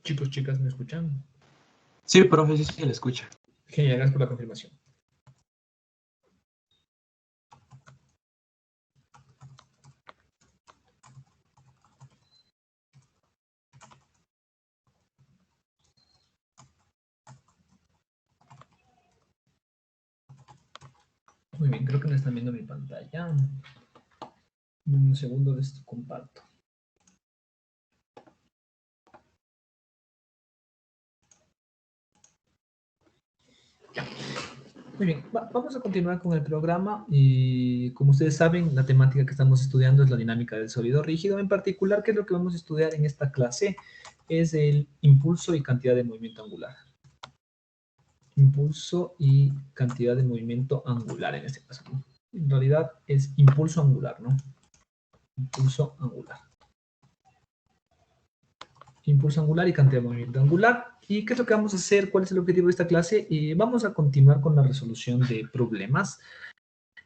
Chicos, chicas, ¿me escuchan? Sí, profe, sí se le escucha. Genial, gracias por la confirmación. Muy bien, creo que no están viendo mi pantalla. Un segundo, les comparto. Ya. Muy bien, vamos a continuar con el programa y como ustedes saben, la temática que estamos estudiando es la dinámica del sólido rígido. En particular, ¿qué es lo que vamos a estudiar en esta clase? Es el impulso y cantidad de movimiento angular. Impulso y cantidad de movimiento angular en este caso, ¿no? En realidad es impulso angular, ¿no? Impulso angular. Impulso angular y cantidad de movimiento angular. ¿Y qué es lo que vamos a hacer? ¿Cuál es el objetivo de esta clase? Vamos a continuar con la resolución de problemas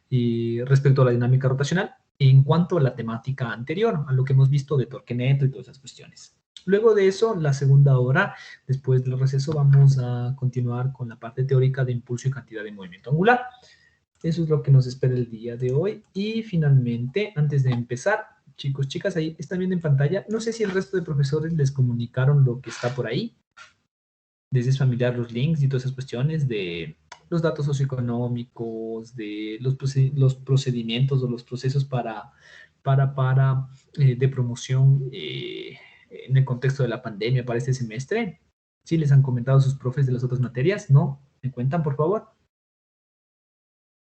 respecto a la dinámica rotacional en cuanto a la temática anterior, a lo que hemos visto de torque neto y todas esas cuestiones. Luego de eso, la segunda hora, después del receso, vamos a continuar con la parte teórica de impulso y cantidad de movimiento angular. Eso es lo que nos espera el día de hoy. Y finalmente, antes de empezar, chicos, chicas, ahí están viendo en pantalla. No sé si el resto de profesores les comunicaron lo que está por ahí. Les es familiar los links y todas esas cuestiones de los datos socioeconómicos, de los procedimientos o los procesos de promoción en el contexto de la pandemia para este semestre. ¿Sí les han comentado sus profes de las otras materias? ¿No? ¿Me cuentan, por favor?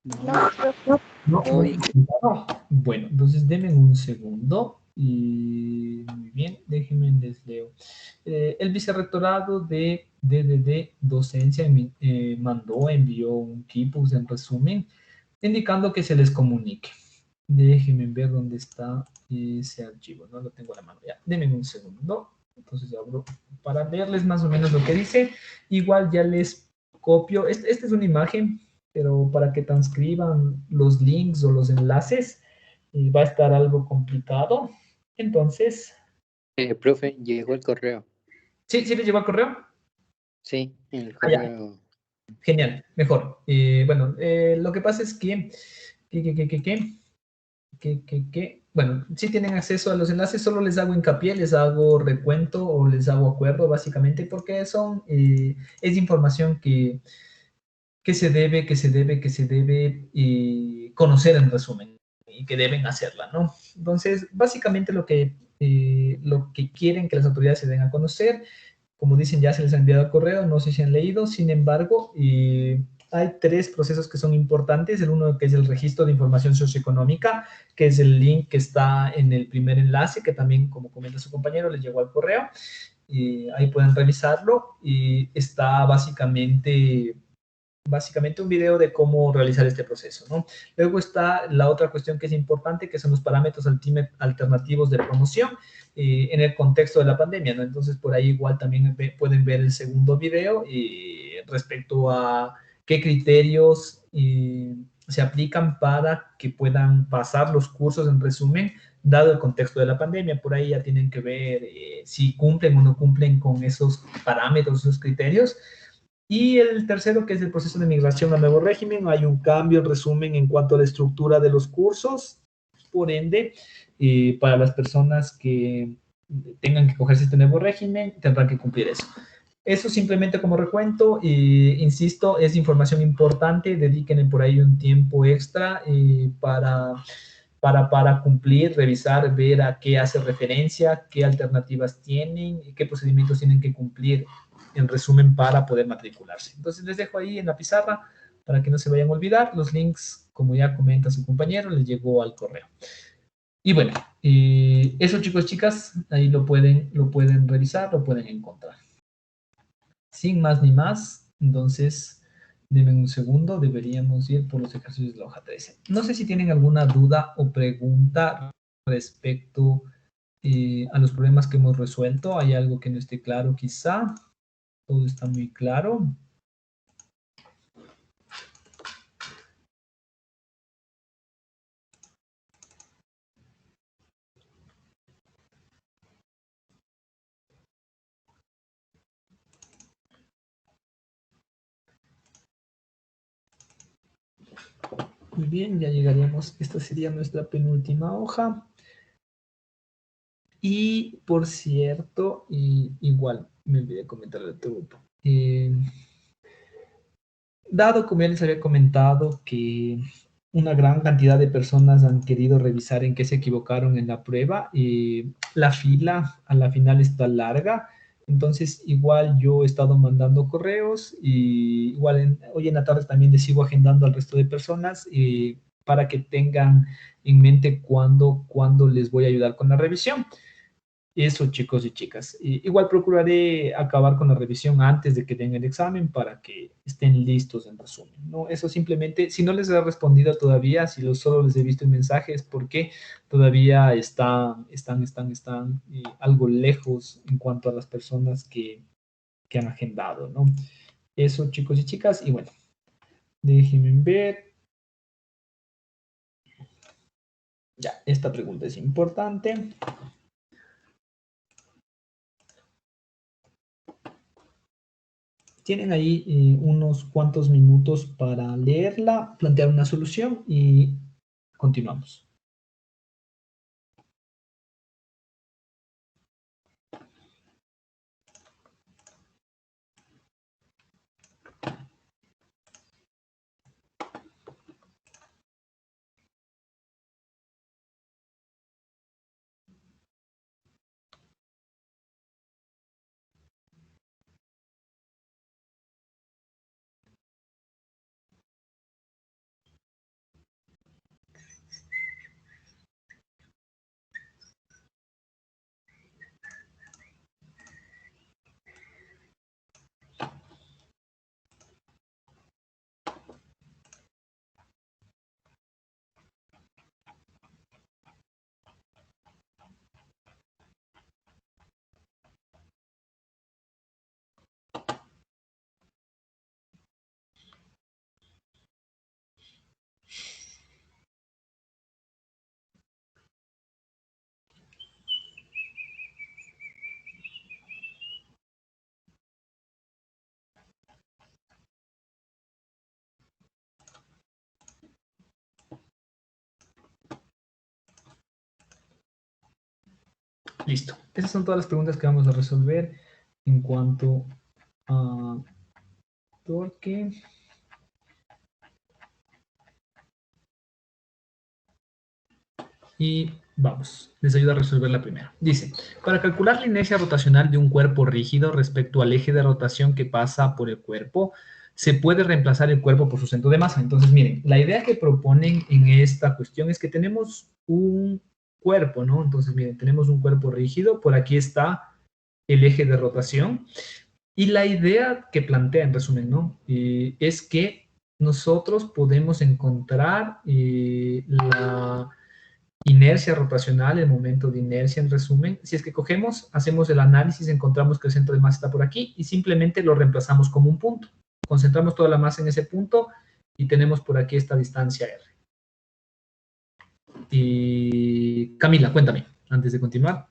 No, No, no. Bueno, entonces denme un segundo y muy bien, déjenme les leo. El vicerrectorado de DDD Docencia envió un keybook en resumen indicando que se les comunique. Déjenme ver dónde está ese archivo, no lo tengo a la mano ya. Denme un segundo. Entonces abro para leerles más o menos lo que dice. Igual ya les copio. Esta es una imagen, pero para que transcriban los links o los enlaces va a estar algo complicado. Entonces, profe, llegó el correo. ¿sí, sí les lleva correo? Sí, el Ah, ya. correo. Genial, mejor. Bueno, lo que pasa es bueno, si tienen acceso a los enlaces, solo les hago hincapié, les hago recuento o les hago acuerdo, básicamente, porque es información que se debe conocer en resumen y que deben hacerla, ¿no? Entonces, básicamente lo que quieren que las autoridades se den a conocer, como dicen, ya se les ha enviado el correo, no sé si han leído, sin embargo, hay tres procesos que son importantes. El uno que es el registro de información socioeconómica, que es el link que está en el primer enlace, que también, como comenta su compañero, les llegó al correo. Y ahí pueden revisarlo y está básicamente un video de cómo realizar este proceso, ¿no? Luego está la otra cuestión que es importante, que son los parámetros alternativos de promoción en el contexto de la pandemia, ¿no? Entonces, por ahí igual también pueden ver el segundo video respecto a qué criterios se aplican para que puedan pasar los cursos en resumen, dado el contexto de la pandemia. Por ahí ya tienen que ver si cumplen o no cumplen con esos parámetros, esos criterios. Y el tercero, que es el proceso de migración al nuevo régimen, hay un cambio en resumen en cuanto a la estructura de los cursos. Por ende, para las personas que tengan que cogerse este nuevo régimen, tendrán que cumplir eso. Eso simplemente como recuento, insisto, es información importante, dediquen por ahí un tiempo extra para cumplir, revisar, ver a qué hace referencia, qué alternativas tienen, qué procedimientos tienen que cumplir en resumen para poder matricularse. Entonces les dejo ahí en la pizarra para que no se vayan a olvidar. Los links, como ya comenta su compañero, les llegó al correo. Y bueno, eso chicos, chicas, ahí lo pueden revisar, lo pueden encontrar. Sin más ni más, entonces, denme un segundo, deberíamos ir por los ejercicios de la hoja 13. No sé si tienen alguna duda o pregunta respecto a los problemas que hemos resuelto. ¿Hay algo que no esté claro quizá? Todo está muy claro. Muy bien, ya llegaríamos. Esta sería nuestra penúltima hoja. Y por cierto, igual me olvidé comentar de tu grupo. Dado, como ya les había comentado, que una gran cantidad de personas han querido revisar en qué se equivocaron en la prueba, la fila a la final está larga. Entonces, igual yo he estado mandando correos y igual hoy en la tarde también les sigo agendando al resto de personas para que tengan en mente cuándo les voy a ayudar con la revisión. Eso, chicos y chicas. Igual procuraré acabar con la revisión antes de que den el examen para que estén listos en resumen, ¿no? Eso simplemente, si no les he respondido todavía, si solo les he visto en mensajes, porque todavía están algo lejos en cuanto a las personas que han agendado, ¿no? Eso, chicos y chicas. Y bueno, déjenme ver. Ya, esta pregunta es importante. Tienen ahí unos cuantos minutos para leerla, plantear una solución y continuamos. Listo. Esas son todas las preguntas que vamos a resolver en cuanto a torque. Y vamos, les ayuda a resolver la primera. Dice, para calcular la inercia rotacional de un cuerpo rígido respecto al eje de rotación que pasa por el cuerpo, se puede reemplazar el cuerpo por su centro de masa. Entonces, miren, la idea que proponen en esta cuestión es que tenemos un cuerpo, ¿no? Entonces, miren, tenemos un cuerpo rígido, por aquí está el eje de rotación, y la idea que plantea, en resumen, ¿no? Es que nosotros podemos encontrar la inercia rotacional, el momento de inercia en resumen. Si es que cogemos, hacemos el análisis, encontramos que el centro de masa está por aquí y simplemente lo reemplazamos como un punto. Concentramos toda la masa en ese punto y tenemos por aquí esta distancia R. Y Camila, cuéntame, antes de continuar.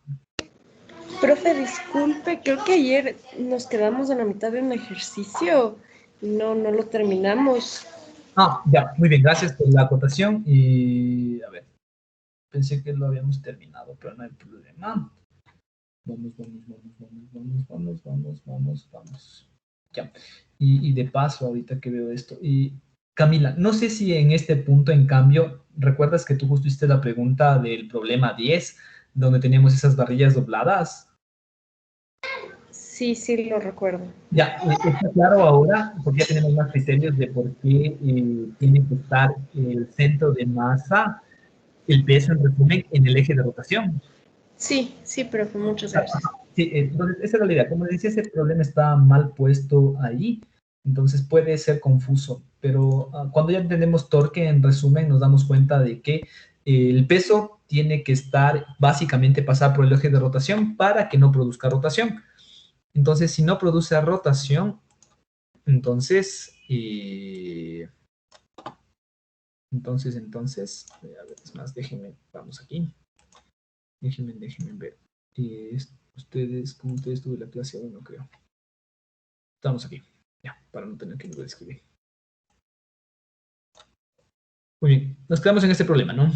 Profe, disculpe, creo que ayer nos quedamos en la mitad de un ejercicio y no lo terminamos. Ah, ya, muy bien, gracias por la acotación y a ver, pensé que lo habíamos terminado, pero no hay problema. Vamos. Ya. Y de paso, ahorita que veo esto, y Camila, no sé si en este punto, en cambio, recuerdas que tú justo hiciste la pregunta del problema 10, donde teníamos esas barrillas dobladas. Sí, lo recuerdo. Ya, está claro ahora, porque ya tenemos más criterios de por qué tiene que estar el centro de masa, el peso en resumen, en el eje de rotación. Sí, profe, muchas gracias. Sí, entonces esa era la idea. Como decía, ese problema está mal puesto ahí, entonces puede ser confuso, pero cuando ya entendemos torque, en resumen, nos damos cuenta de que el peso tiene que estar, básicamente, pasar por el eje de rotación para que no produzca rotación. Entonces, si no produce rotación, entonces, a ver, es más, vamos aquí, déjenme ver. Con ustedes tuve la clase 1, creo. Estamos aquí, ya, para no tener que volver a escribir. Muy bien, nos quedamos en este problema, ¿no?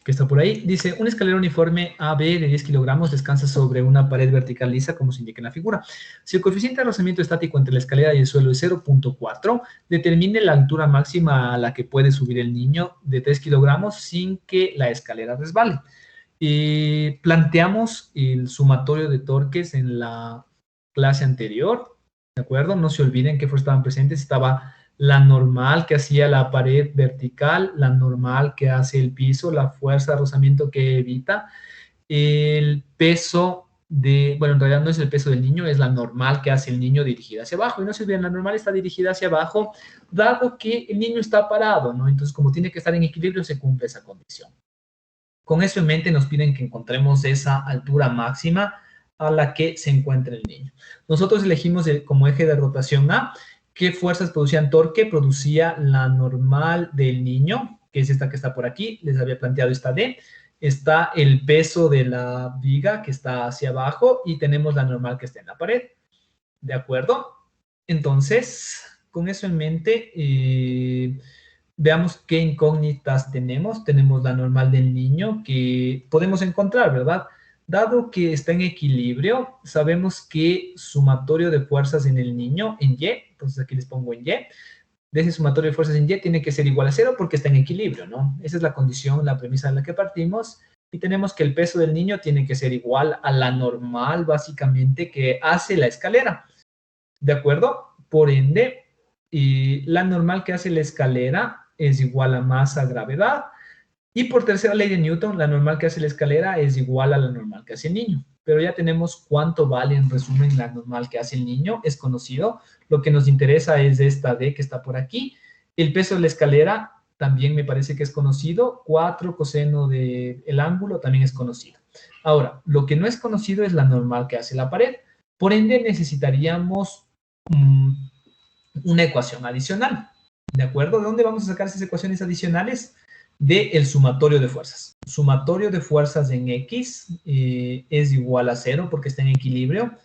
Que está por ahí. Dice, una escalera uniforme AB de 10 kilogramos descansa sobre una pared vertical lisa, como se indica en la figura. Si el coeficiente de rozamiento estático entre la escalera y el suelo es 0.4, determine la altura máxima a la que puede subir el niño de 3 kilogramos sin que la escalera resbale. Planteamos el sumatorio de torques en la clase anterior, ¿de acuerdo? No se olviden que estaban presentes, estaba la normal que hacía la pared vertical, la normal que hace el piso, la fuerza de rozamiento que evita, el peso de, bueno, en realidad no es el peso del niño, es la normal que hace el niño dirigida hacia abajo. Y no se olviden, la normal está dirigida hacia abajo, dado que el niño está parado, ¿no? Entonces, como tiene que estar en equilibrio, se cumple esa condición. Con eso en mente nos piden que encontremos esa altura máxima a la que se encuentra el niño. Nosotros elegimos como eje de rotación A, ¿qué fuerzas producían torque? Producía la normal del niño, que es esta que está por aquí, les había planteado esta D. Está el peso de la viga que está hacia abajo y tenemos la normal que está en la pared. ¿De acuerdo? Entonces, con eso en mente, veamos qué incógnitas tenemos. Tenemos la normal del niño que podemos encontrar, ¿verdad? Dado que está en equilibrio, sabemos que sumatorio de fuerzas en el niño, en Y, entonces aquí les pongo en Y, de ese sumatorio de fuerzas en Y tiene que ser igual a 0 porque está en equilibrio, ¿no? Esa es la condición, la premisa de la que partimos. Y tenemos que el peso del niño tiene que ser igual a la normal, básicamente, que hace la escalera. ¿De acuerdo? Por ende, la normal que hace la escalera es igual a masa gravedad. Y por tercera ley de Newton, la normal que hace la escalera es igual a la normal que hace el niño. Pero ya tenemos cuánto vale en resumen la normal que hace el niño, es conocido. Lo que nos interesa es esta D que está por aquí. El peso de la escalera también me parece que es conocido. 4 coseno del ángulo también es conocido. Ahora, lo que no es conocido es la normal que hace la pared. Por ende, necesitaríamos una ecuación adicional. ¿De acuerdo? ¿De dónde vamos a sacar esas ecuaciones adicionales? Del sumatorio de fuerzas. Sumatorio de fuerzas en X es igual a 0 porque está en equilibrio.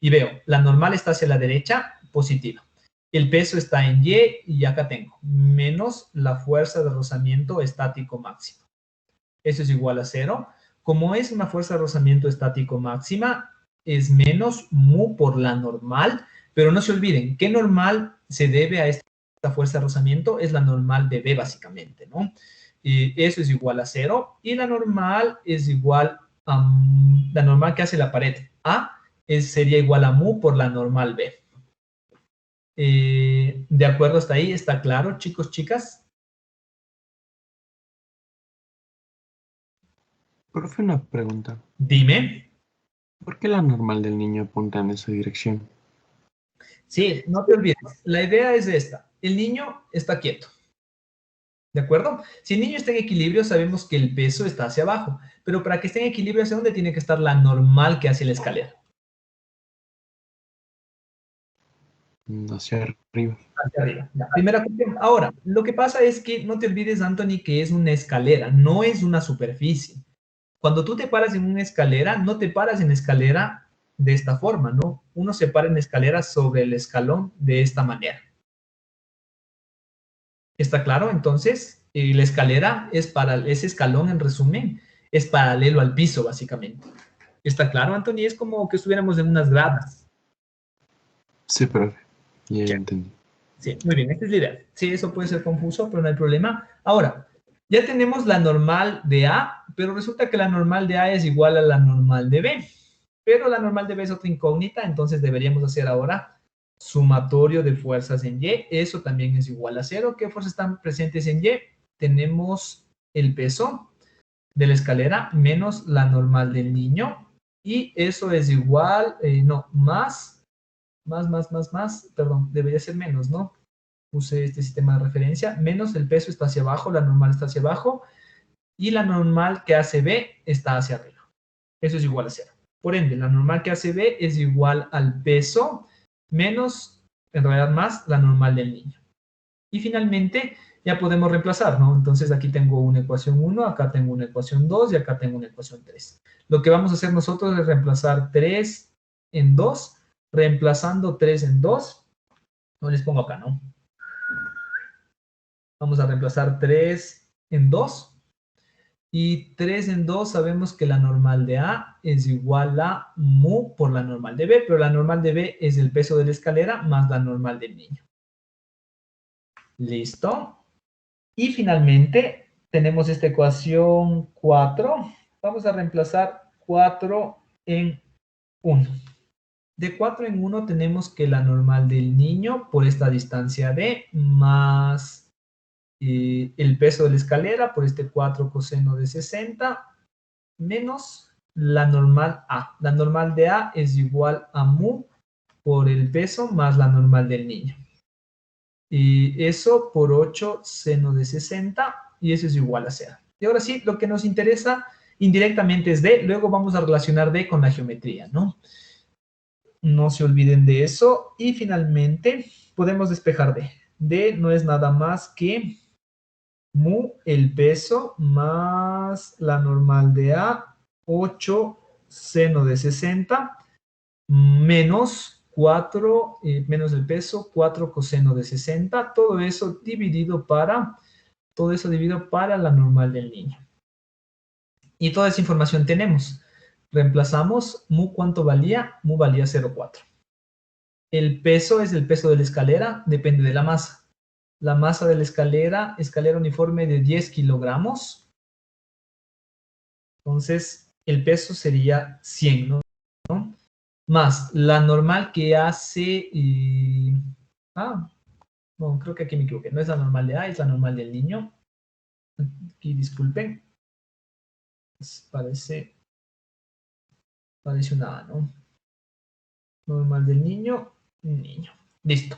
Y veo, la normal está hacia la derecha, positiva. El peso está en Y y acá tengo, menos la fuerza de rozamiento estático máximo. Eso es igual a 0. Como es una fuerza de rozamiento estático máxima, es menos mu por la normal, pero no se olviden, ¿qué normal se debe a esta fuerza de rozamiento? Es la normal de B, básicamente, ¿no? Eso es igual a 0, y la normal es igual a, la normal que hace la pared A, sería igual a mu por la normal B. ¿De acuerdo hasta ahí? ¿Está claro, chicos, chicas? Profe, una pregunta. Dime. ¿Por qué la normal del niño apunta en esa dirección? Sí, no te olvides. La idea es esta. El niño está quieto. ¿De acuerdo? Si el niño está en equilibrio, sabemos que el peso está hacia abajo. Pero para que esté en equilibrio, ¿hacia dónde tiene que estar la normal que hace la escalera? Hacia arriba. Hacia arriba. La primera cuestión. Ahora, lo que pasa es que no te olvides, Anthony, que es una escalera, no es una superficie. Cuando tú te paras en una escalera, no te paras en escalera de esta forma, ¿no? Uno se para en escalera sobre el escalón de esta manera. ¿Está claro? Entonces, la escalera es para ese escalón, en resumen, es paralelo al piso, básicamente. ¿Está claro, Anthony? Es como que estuviéramos en unas gradas. Sí, profe. Ya entendí. Sí, muy bien, esta es la idea. Sí, eso puede ser confuso, pero no hay problema. Ahora, ya tenemos la normal de A, pero resulta que la normal de A es igual a la normal de B. Pero la normal de B es otra incógnita, entonces deberíamos hacer ahora sumatorio de fuerzas en Y. Eso también es igual a 0. ¿Qué fuerzas están presentes en Y? Tenemos el peso de la escalera menos la normal del niño. Y eso es igual, más, perdón, debería ser menos, ¿no? Puse este sistema de referencia, menos el peso está hacia abajo, la normal está hacia abajo, y la normal que hace B está hacia arriba. Eso es igual a 0. Por ende, la normal que hace B es igual al peso menos, en realidad más, la normal del niño. Y finalmente, ya podemos reemplazar, ¿no? Entonces aquí tengo una ecuación 1, acá tengo una ecuación 2 y acá tengo una ecuación 3. Lo que vamos a hacer nosotros es reemplazar 3 en 2, reemplazando 3 en 2. No les pongo acá, ¿no? Vamos a reemplazar 3 en 2. Y 3 en 2 sabemos que la normal de A es igual a mu por la normal de B, pero la normal de B es el peso de la escalera más la normal del niño. ¿Listo? Y finalmente tenemos esta ecuación 4. Vamos a reemplazar 4 en 1. De 4 en 1 tenemos que la normal del niño por esta distancia D más el peso de la escalera por este 4 coseno de 60 menos la normal A. La normal de A es igual a mu por el peso más la normal del niño. Y eso por 8 seno de 60 y eso es igual a 0. Y ahora sí, lo que nos interesa indirectamente es D. Luego vamos a relacionar D con la geometría, ¿no? No se olviden de eso. Y finalmente podemos despejar D. D no es nada más que mu, el peso, más la normal de A, 8 seno de 60, menos 4, menos el peso, 4 coseno de 60, todo eso dividido para la normal del niño. Y toda esa información tenemos. Reemplazamos mu, ¿cuánto valía? Mu valía 0,4. El peso es el peso de la escalera, depende de la masa. La masa de la escalera uniforme de 10 kilogramos. Entonces, el peso sería 100, ¿no? Más la normal que hace... no, creo que aquí me equivoqué. No es la normal de A, es la normal del niño. Aquí, disculpen. Parece una A, ¿no? Normal del niño. Listo.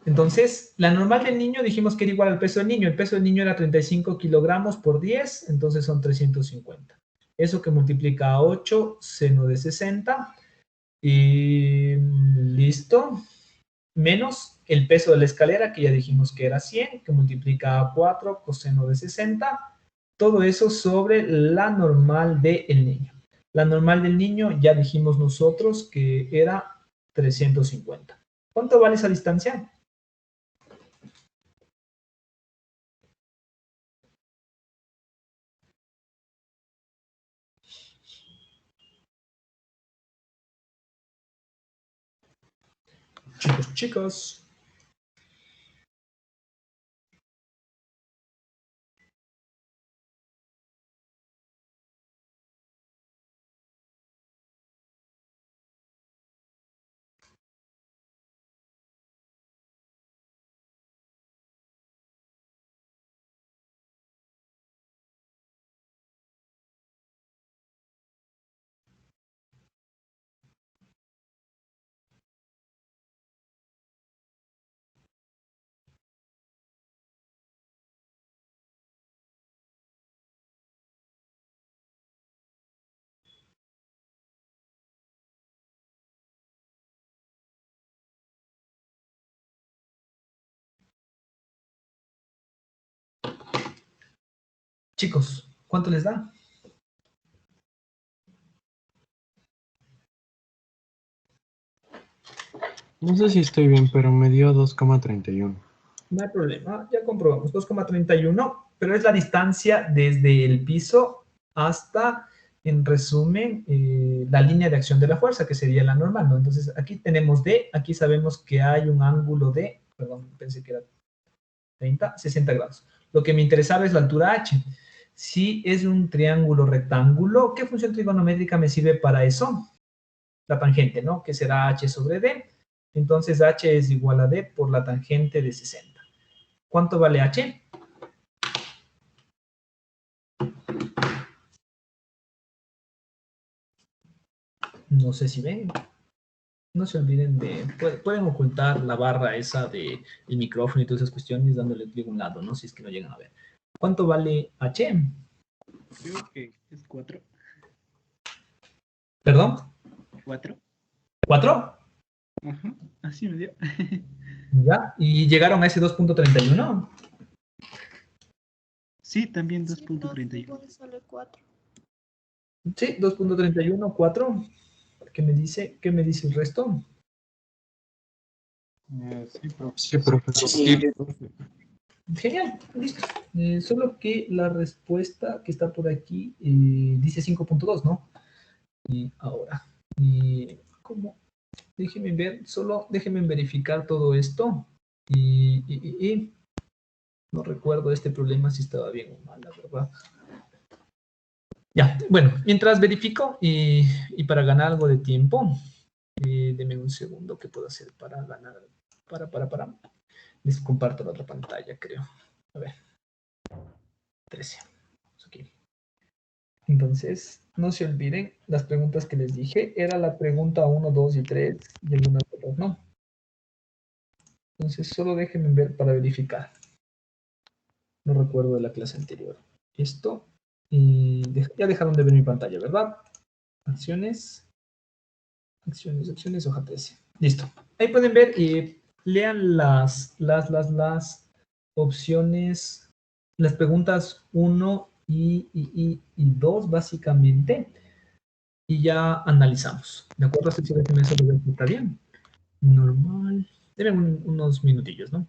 Entonces, la normal del niño dijimos que era igual al peso del niño. El peso del niño era 35 kilogramos por 10, entonces son 350. Eso que multiplica a 8 seno de 60. Y listo. Menos el peso de la escalera, que ya dijimos que era 100, que multiplica a 4 coseno de 60. Todo eso sobre la normal del niño. La normal del niño ya dijimos nosotros que era 350. ¿Cuánto vale esa distancia? Chicos. Chicos, ¿cuánto les da? No sé si estoy bien, pero me dio 2,31. No hay problema, ya comprobamos, 2,31, pero es la distancia desde el piso hasta, en resumen, la línea de acción de la fuerza, que sería la normal, ¿no? Entonces, aquí tenemos D, aquí sabemos que hay un ángulo de, perdón, pensé que era 60 grados. Lo que me interesaba es la altura H. Si es un triángulo rectángulo, ¿qué función trigonométrica me sirve para eso? La tangente, ¿no? Que será H sobre D. Entonces, H es igual a D por la tangente de 60. ¿Cuánto vale H? No sé si ven. No se olviden de... Pueden ocultar la barra esa del micrófono y todas esas cuestiones dándole clic a un lado, ¿no? Si es que no llegan a ver. ¿Cuánto vale H? Creo que es 4. ¿Perdón? 4. ¿4? Ajá, así me dio. ¿Ya? ¿Y llegaron a ese 2.31? Sí, también 2.31. Sí, 2.31, 4. ¿Qué me dice? ¿Qué me dice el resto? Sí, profe. Sí, Genial, listo. Solo que la respuesta que está por aquí dice 5.2, ¿no? Y ahora, ¿cómo? Déjenme ver, solo déjenme verificar todo esto. Y no recuerdo este problema si estaba bien o mal, la verdad. Ya, bueno, mientras verifico y para ganar algo de tiempo, deme un segundo, ¿qué puedo hacer para ganar? Para. Les comparto la otra pantalla, creo. A ver, 13. Aquí. Entonces, no se olviden, las preguntas que les dije, era la pregunta 1, 2 y 3 y algunas otras no. Entonces, solo déjenme ver para verificar. No recuerdo de la clase anterior. Esto, y ya dejaron de ver mi pantalla, ¿verdad? Acciones, hoja 13. Listo. Ahí pueden ver y lean las opciones, las preguntas 1 y 2, básicamente, y ya analizamos. ¿De acuerdo? Así que me está bien. Normal. Deben unos minutillos, ¿no?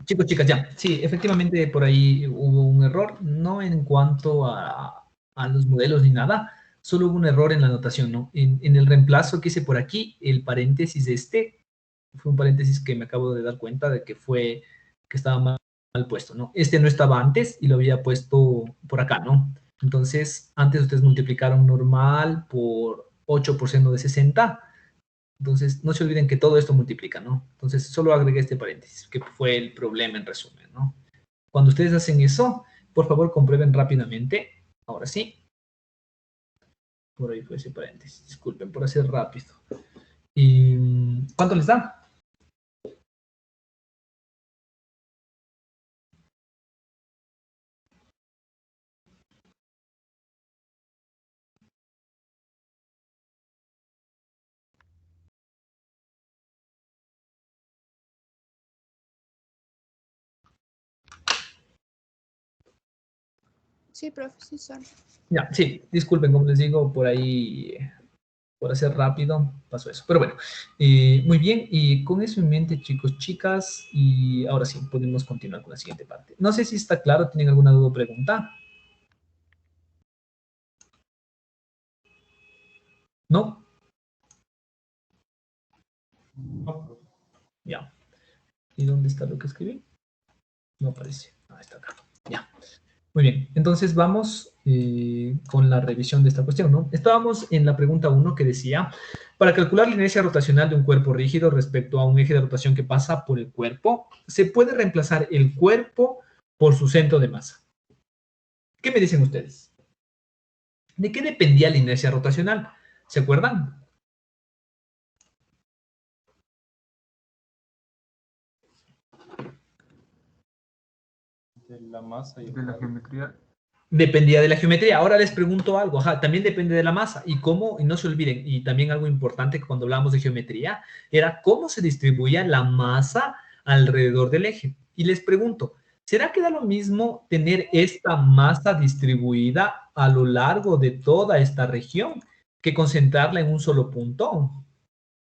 Chicos, chicas, ya. Sí, efectivamente por ahí hubo un error, no en cuanto a los modelos ni nada, solo hubo un error en la anotación, ¿no? En el reemplazo que hice por aquí, el paréntesis fue un paréntesis que me acabo de dar cuenta de que estaba mal puesto, ¿no? Este no estaba antes y lo había puesto por acá, ¿no? Entonces, antes ustedes multiplicaron normal por 8% de 60. Entonces, no se olviden que todo esto multiplica, ¿no? Entonces, solo agregué este paréntesis, que fue el problema en resumen, ¿no? Cuando ustedes hacen eso, por favor, comprueben rápidamente. Ahora sí. Por ahí fue ese paréntesis. Disculpen por hacer rápido. ¿Y cuánto les da? Sí, profe, sí son. Ya, sí, disculpen, como les digo, por ahí, por hacer rápido, pasó eso. Pero bueno, muy bien, y con eso en mente, chicos, chicas, y ahora sí, podemos continuar con la siguiente parte. No sé si está claro, ¿tienen alguna duda o pregunta? ¿No? Ya. ¿Y dónde está lo que escribí? No aparece. Ah, está acá. Ya. Muy bien. Entonces vamos con la revisión de esta cuestión, ¿no? Estábamos en la pregunta 1 que decía, para calcular la inercia rotacional de un cuerpo rígido respecto a un eje de rotación que pasa por el cuerpo, se puede reemplazar el cuerpo por su centro de masa. ¿Qué me dicen ustedes? ¿De qué dependía la inercia rotacional? ¿Se acuerdan? De la masa y de la geometría. Dependía de la geometría. Ahora les pregunto algo, ajá, también depende de la masa. ¿Y cómo? Y no se olviden, y también algo importante que cuando hablamos de geometría, era cómo se distribuía la masa alrededor del eje. Y les pregunto, ¿será que da lo mismo tener esta masa distribuida a lo largo de toda esta región que concentrarla en un solo punto?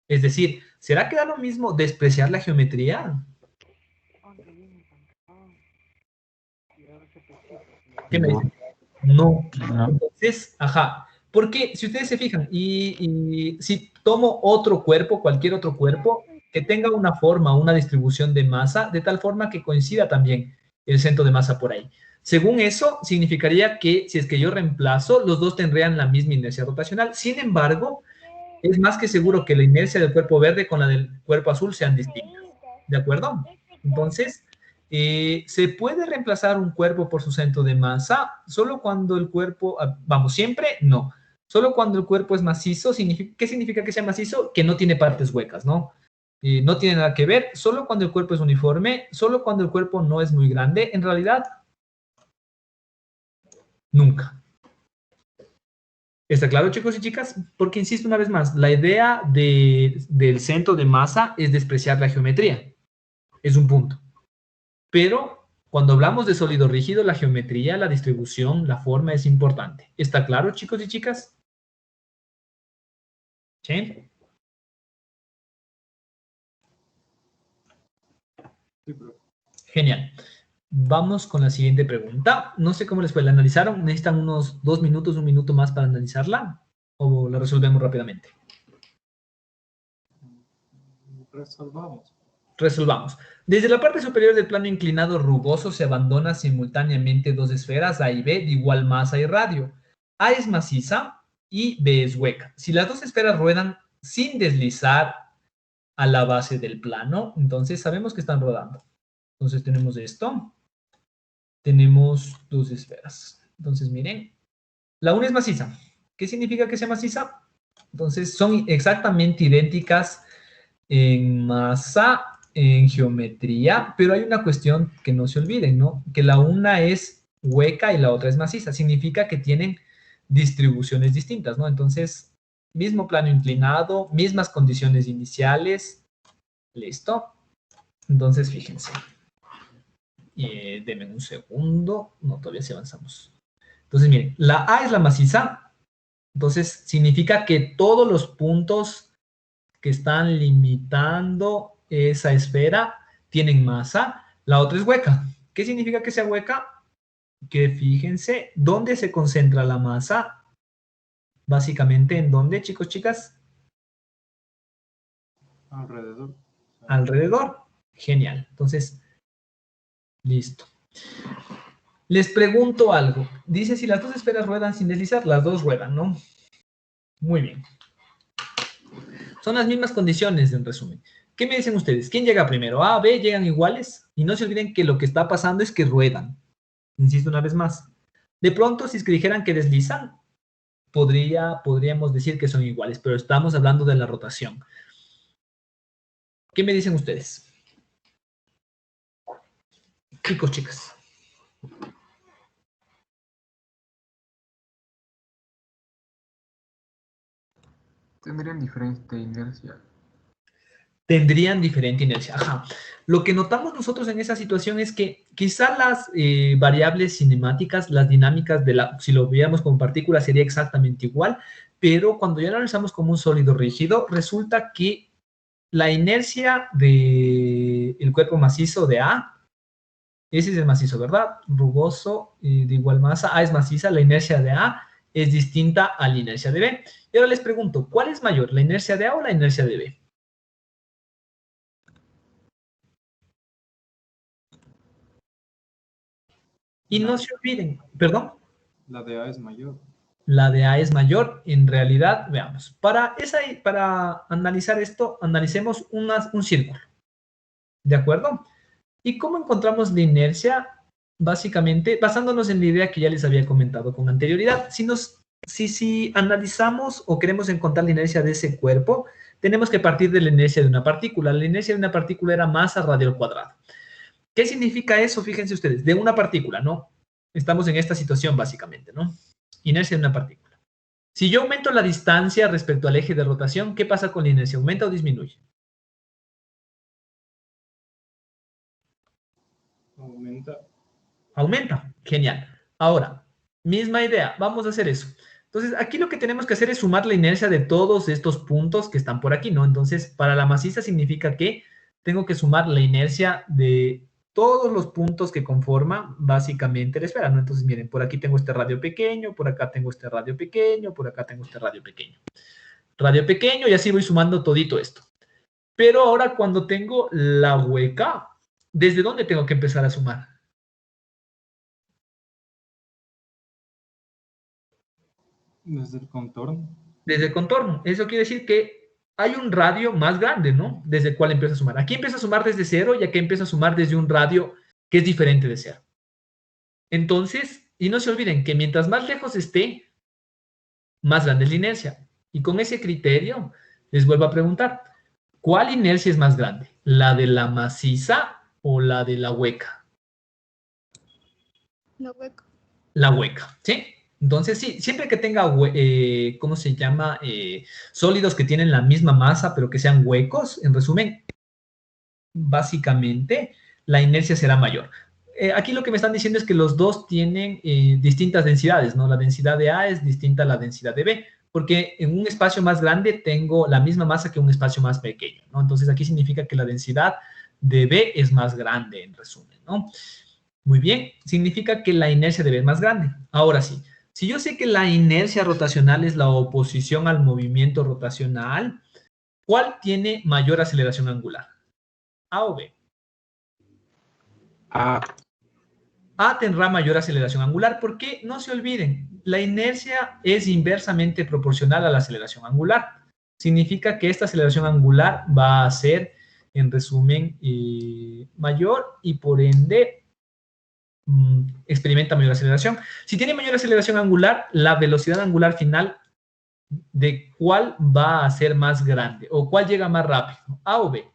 Es decir, ¿será que da lo mismo despreciar la geometría? ¿Qué me No, dicen? No. no. Entonces, ajá. Porque si ustedes se fijan, y si tomo otro cuerpo, cualquier otro cuerpo, que tenga una forma, una distribución de masa, de tal forma que coincida también el centro de masa por ahí. Según eso, significaría que si es que yo reemplazo, los dos tendrían la misma inercia rotacional. Sin embargo, es más que seguro que la inercia del cuerpo verde con la del cuerpo azul sean distintas. ¿De acuerdo? Entonces, se puede reemplazar un cuerpo por su centro de masa solo cuando el cuerpo, vamos, siempre no. Solo cuando el cuerpo es macizo, ¿qué significa que sea macizo? Que no tiene partes huecas, ¿no? No tiene nada que ver, solo cuando el cuerpo es uniforme, solo cuando el cuerpo no es muy grande, en realidad, nunca. ¿Está claro, chicos y chicas? Porque insisto una vez más, la idea del centro de masa es despreciar la geometría. Es un punto. Pero cuando hablamos de sólido rígido, la geometría, la distribución, la forma es importante. ¿Está claro, chicos y chicas? ¿Sí? Genial. Vamos con la siguiente pregunta. No sé cómo les fue. ¿La analizaron? ¿Necesitan unos 2 minutos, 1 minuto más para analizarla? ¿O la resolvemos rápidamente? Resolvamos. Resolvamos. Desde la parte superior del plano inclinado rugoso se abandona simultáneamente dos esferas A y B de igual masa y radio. A es maciza y B es hueca. Si las dos esferas ruedan sin deslizar a la base del plano, entonces sabemos que están rodando. Entonces tenemos esto. Tenemos dos esferas. Entonces miren, la una es maciza. ¿Qué significa que sea maciza? Entonces son exactamente idénticas en masa, en geometría, pero hay una cuestión que no se olviden, ¿no? Que la una es hueca y la otra es maciza. Significa que tienen distribuciones distintas, ¿no? Entonces, mismo plano inclinado, mismas condiciones iniciales, listo. Entonces, fíjense. Denme un segundo. No, todavía sí avanzamos. Entonces, miren, la A es la maciza. Entonces, significa que todos los puntos que están limitando esa esfera tienen masa. La otra es hueca. ¿Qué significa que sea hueca? Que fíjense, ¿dónde se concentra la masa? Básicamente, ¿en dónde, chicos, chicas? Alrededor. Alrededor. Genial. Entonces, listo. Les pregunto algo. Dice si las dos esferas ruedan sin deslizar, las dos ruedan, ¿no? Muy bien. Son las mismas condiciones, en resumen. ¿Qué me dicen ustedes? ¿Quién llega primero? ¿A, B llegan iguales? Y no se olviden que lo que está pasando es que ruedan. Insisto una vez más. De pronto, si es que dijeran que deslizan, podríamos decir que son iguales, pero estamos hablando de la rotación. ¿Qué me dicen ustedes? Chicos, chicas. Tendrían diferente inercia. tendrían diferente inercia. Ajá. Lo que notamos nosotros en esa situación es que quizá las variables cinemáticas, las dinámicas si lo veíamos como partícula sería exactamente igual, pero cuando ya lo analizamos como un sólido rígido, resulta que la inercia del cuerpo macizo de A, ese es el macizo, ¿verdad? Rugoso, de igual masa, A es maciza, la inercia de A es distinta a la inercia de B. Y ahora les pregunto, ¿cuál es mayor, la inercia de A o la inercia de B? Y no se olviden, perdón. La de A es mayor. La de A es mayor, en realidad, veamos, para analizar esto, analicemos un círculo, ¿de acuerdo? ¿Y cómo encontramos la inercia? Básicamente, basándonos en la idea que ya les había comentado con anterioridad, si analizamos o queremos encontrar la inercia de ese cuerpo, tenemos que partir de la inercia de una partícula. La inercia de una partícula era masa radio al cuadrado. ¿Qué significa eso? Fíjense ustedes, de una partícula, ¿no? Estamos en esta situación básicamente, ¿no? Inercia de una partícula. Si yo aumento la distancia respecto al eje de rotación, ¿qué pasa con la inercia? ¿Aumenta o disminuye? Aumenta. Aumenta. Genial. Ahora, misma idea. Vamos a hacer eso. Entonces, aquí lo que tenemos que hacer es sumar la inercia de todos estos puntos que están por aquí, ¿no? Entonces, para la maciza significa que tengo que sumar la inercia de todos los puntos que conforman básicamente la esfera, ¿no? Entonces, miren, por aquí tengo este radio pequeño, por acá tengo este radio pequeño, por acá tengo este radio pequeño. Radio pequeño y así voy sumando todito esto. Pero ahora cuando tengo la hueca, ¿desde dónde tengo que empezar a sumar? Desde el contorno. Desde el contorno. Eso quiere decir que hay un radio más grande, ¿no? Desde el cual empieza a sumar. Aquí empieza a sumar desde cero y aquí empieza a sumar desde un radio que es diferente de cero. Entonces, y no se olviden que mientras más lejos esté, más grande es la inercia. Y con ese criterio, les vuelvo a preguntar, ¿cuál inercia es más grande? ¿La de la maciza o la de la hueca? La hueca. La hueca, ¿sí? Entonces, sí, siempre que tenga, ¿cómo se llama? Sólidos que tienen la misma masa, pero que sean huecos, en resumen, básicamente, la inercia será mayor. Aquí lo que me están diciendo es que los dos tienen distintas densidades, ¿no? La densidad de A es distinta a la densidad de B, porque en un espacio más grande tengo la misma masa que un espacio más pequeño, ¿no? Entonces, aquí significa que la densidad de B es más grande, en resumen, ¿no? Muy bien, significa que la inercia debe ser más grande. Ahora sí, si yo sé que la inercia rotacional es la oposición al movimiento rotacional, ¿cuál tiene mayor aceleración angular? ¿A o B? A. A tendrá mayor aceleración angular porque no se olviden, la inercia es inversamente proporcional a la aceleración angular. Significa que esta aceleración angular va a ser, en resumen, mayor y por ende experimenta mayor aceleración. Si tiene mayor aceleración angular, la velocidad angular final de cuál va a ser más grande o cuál llega más rápido, A o B,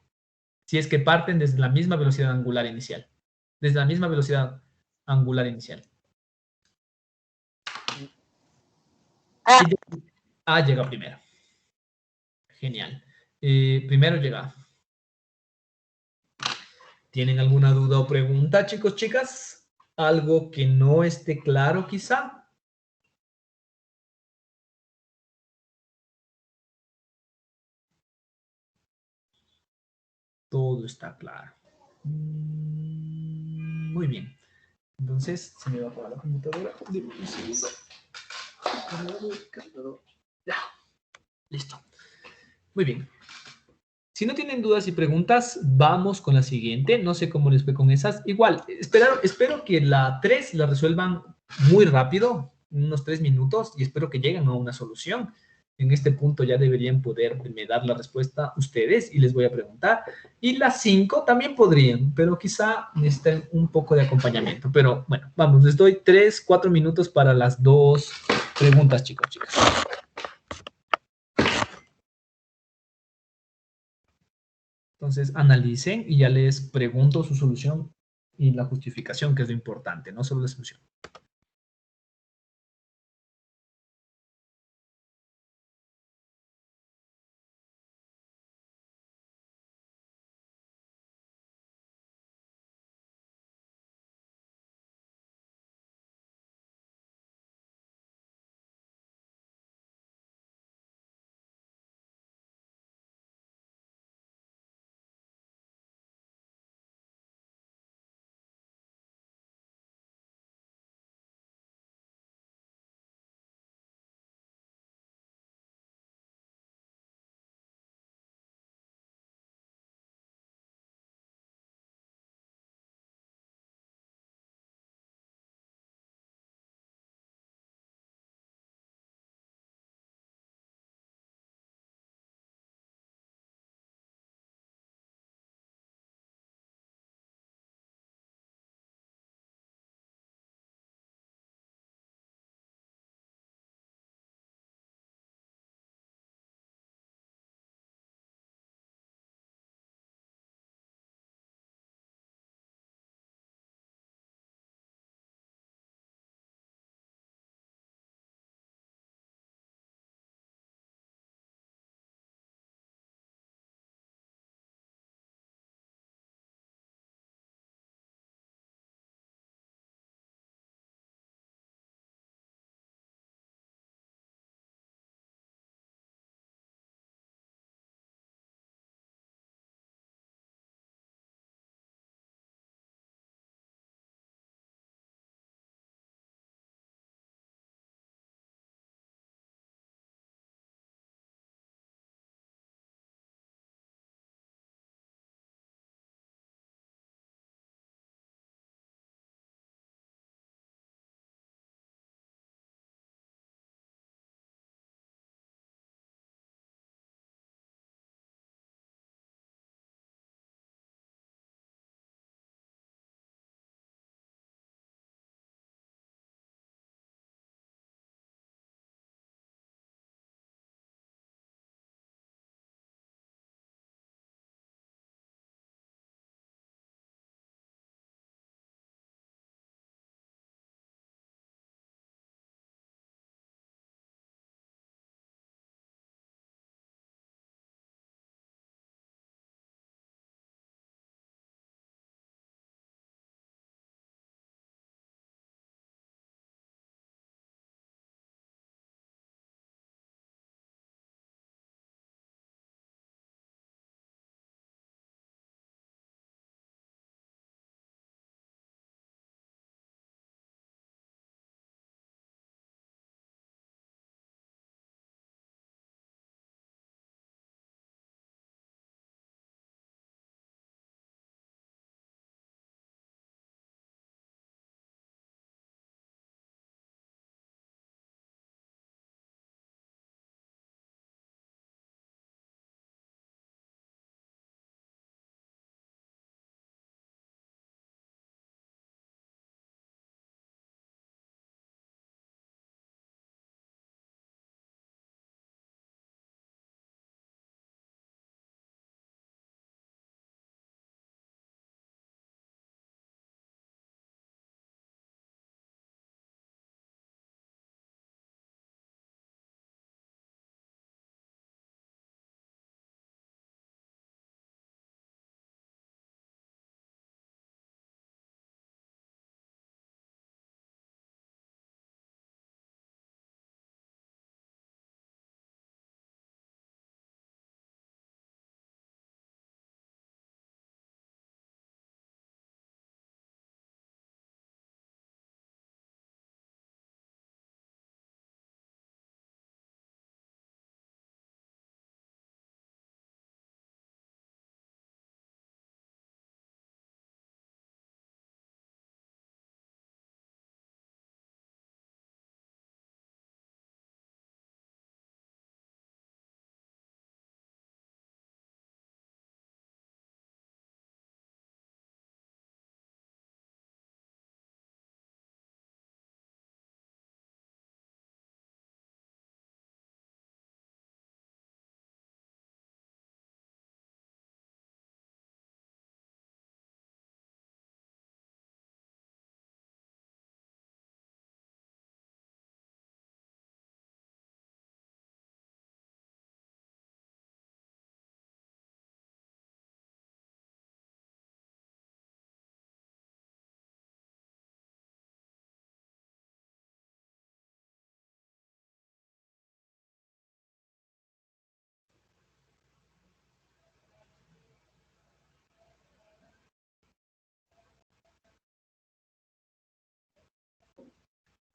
si es que parten desde la misma velocidad angular inicial. Desde la misma velocidad angular inicial. A llega primero. Genial. Primero llega A. ¿Tienen alguna duda o pregunta, chicos, chicas? ¿Algo que no esté claro quizá? Todo está claro. Muy bien. Entonces, se me va a apagar la computadora. Dime un segundo. Ya. Listo. Muy bien. Si no tienen dudas y preguntas, vamos con la siguiente. No sé cómo les fue con esas. Igual, espero que la 3 la resuelvan muy rápido, en unos 3 minutos, y espero que lleguen a una solución. En este punto ya deberían poderme dar la respuesta ustedes y les voy a preguntar. Y las 5 también podrían, pero quizá necesiten un poco de acompañamiento. Pero bueno, vamos, les doy 3, 4 minutos para las 2 preguntas, chicos, chicas. Entonces, analicen y ya les pregunto su solución y la justificación, que es lo importante, no solo la solución.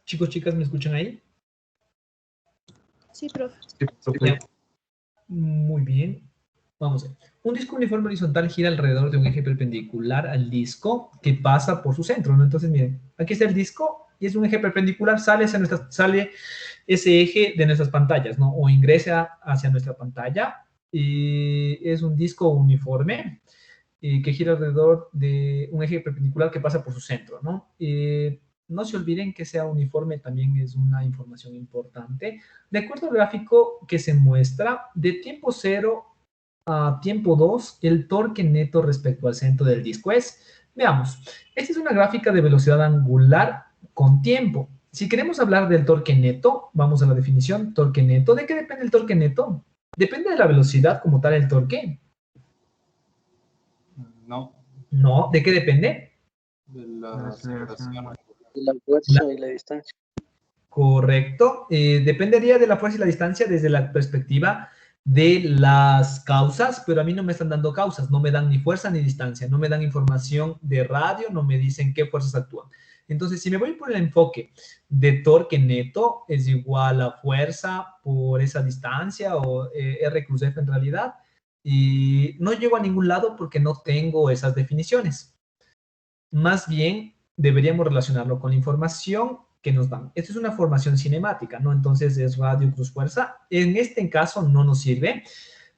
Chicos, chicas, ¿me escuchan ahí? Sí, profe. Sí, profe. Muy bien. Vamos a ver. Un disco uniforme horizontal gira alrededor de un eje perpendicular al disco que pasa por su centro, ¿no? Entonces, miren, aquí está el disco y es un eje perpendicular, sale ese eje de nuestras pantallas, ¿no? O ingresa hacia nuestra pantalla y es un disco uniforme que gira alrededor de un eje perpendicular que pasa por su centro, ¿no? No se olviden que sea uniforme también es una información importante. De acuerdo al gráfico que se muestra, de tiempo 0 a tiempo 2, el torque neto respecto al centro del disco es, veamos, esta es una gráfica de velocidad angular con tiempo. Si queremos hablar del torque neto, vamos a la definición, torque neto. ¿De qué depende el torque neto? Depende de la velocidad como tal el torque. No, No, ¿de qué depende? de la La aceleración. La fuerza y la distancia. Correcto. Dependería de la fuerza y la distancia desde la perspectiva de las causas, pero a mí no me están dando causas, no me dan ni fuerza ni distancia, no me dan información de radio, no me dicen qué fuerzas actúan. Entonces, si me voy por el enfoque de torque neto, es igual a fuerza por esa distancia o R cruz F en realidad, y no llego a ningún lado porque no tengo esas definiciones. Más bien, deberíamos relacionarlo con la información que nos dan. Esto es una formación cinemática, ¿no? Entonces es radio cruz fuerza. En este caso no nos sirve.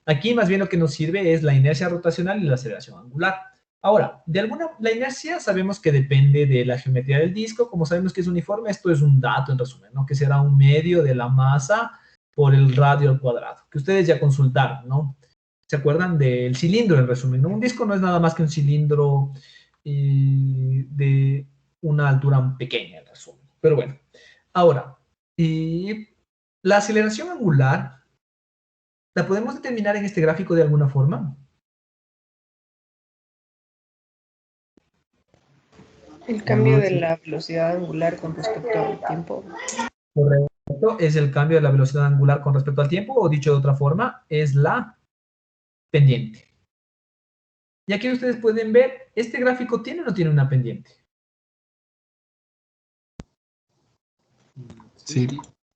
Aquí más bien lo que nos sirve es la inercia rotacional y la aceleración angular. Ahora, la inercia sabemos que depende de la geometría del disco. Como sabemos que es uniforme, esto es un dato en resumen, ¿no? Que será un medio de la masa por el radio al cuadrado, que ustedes ya consultaron, ¿no? ¿Se acuerdan del cilindro en resumen, ¿no? Un disco no es nada más que un cilindro de una altura pequeña, en resumen. Pero bueno, ahora, la aceleración angular, ¿la podemos determinar en este gráfico de alguna forma? El cambio de la velocidad angular con respecto al tiempo. Correcto, es el cambio de la velocidad angular con respecto al tiempo, o dicho de otra forma, es la pendiente. Y aquí ustedes pueden ver, ¿este gráfico tiene o no tiene una pendiente? Sí.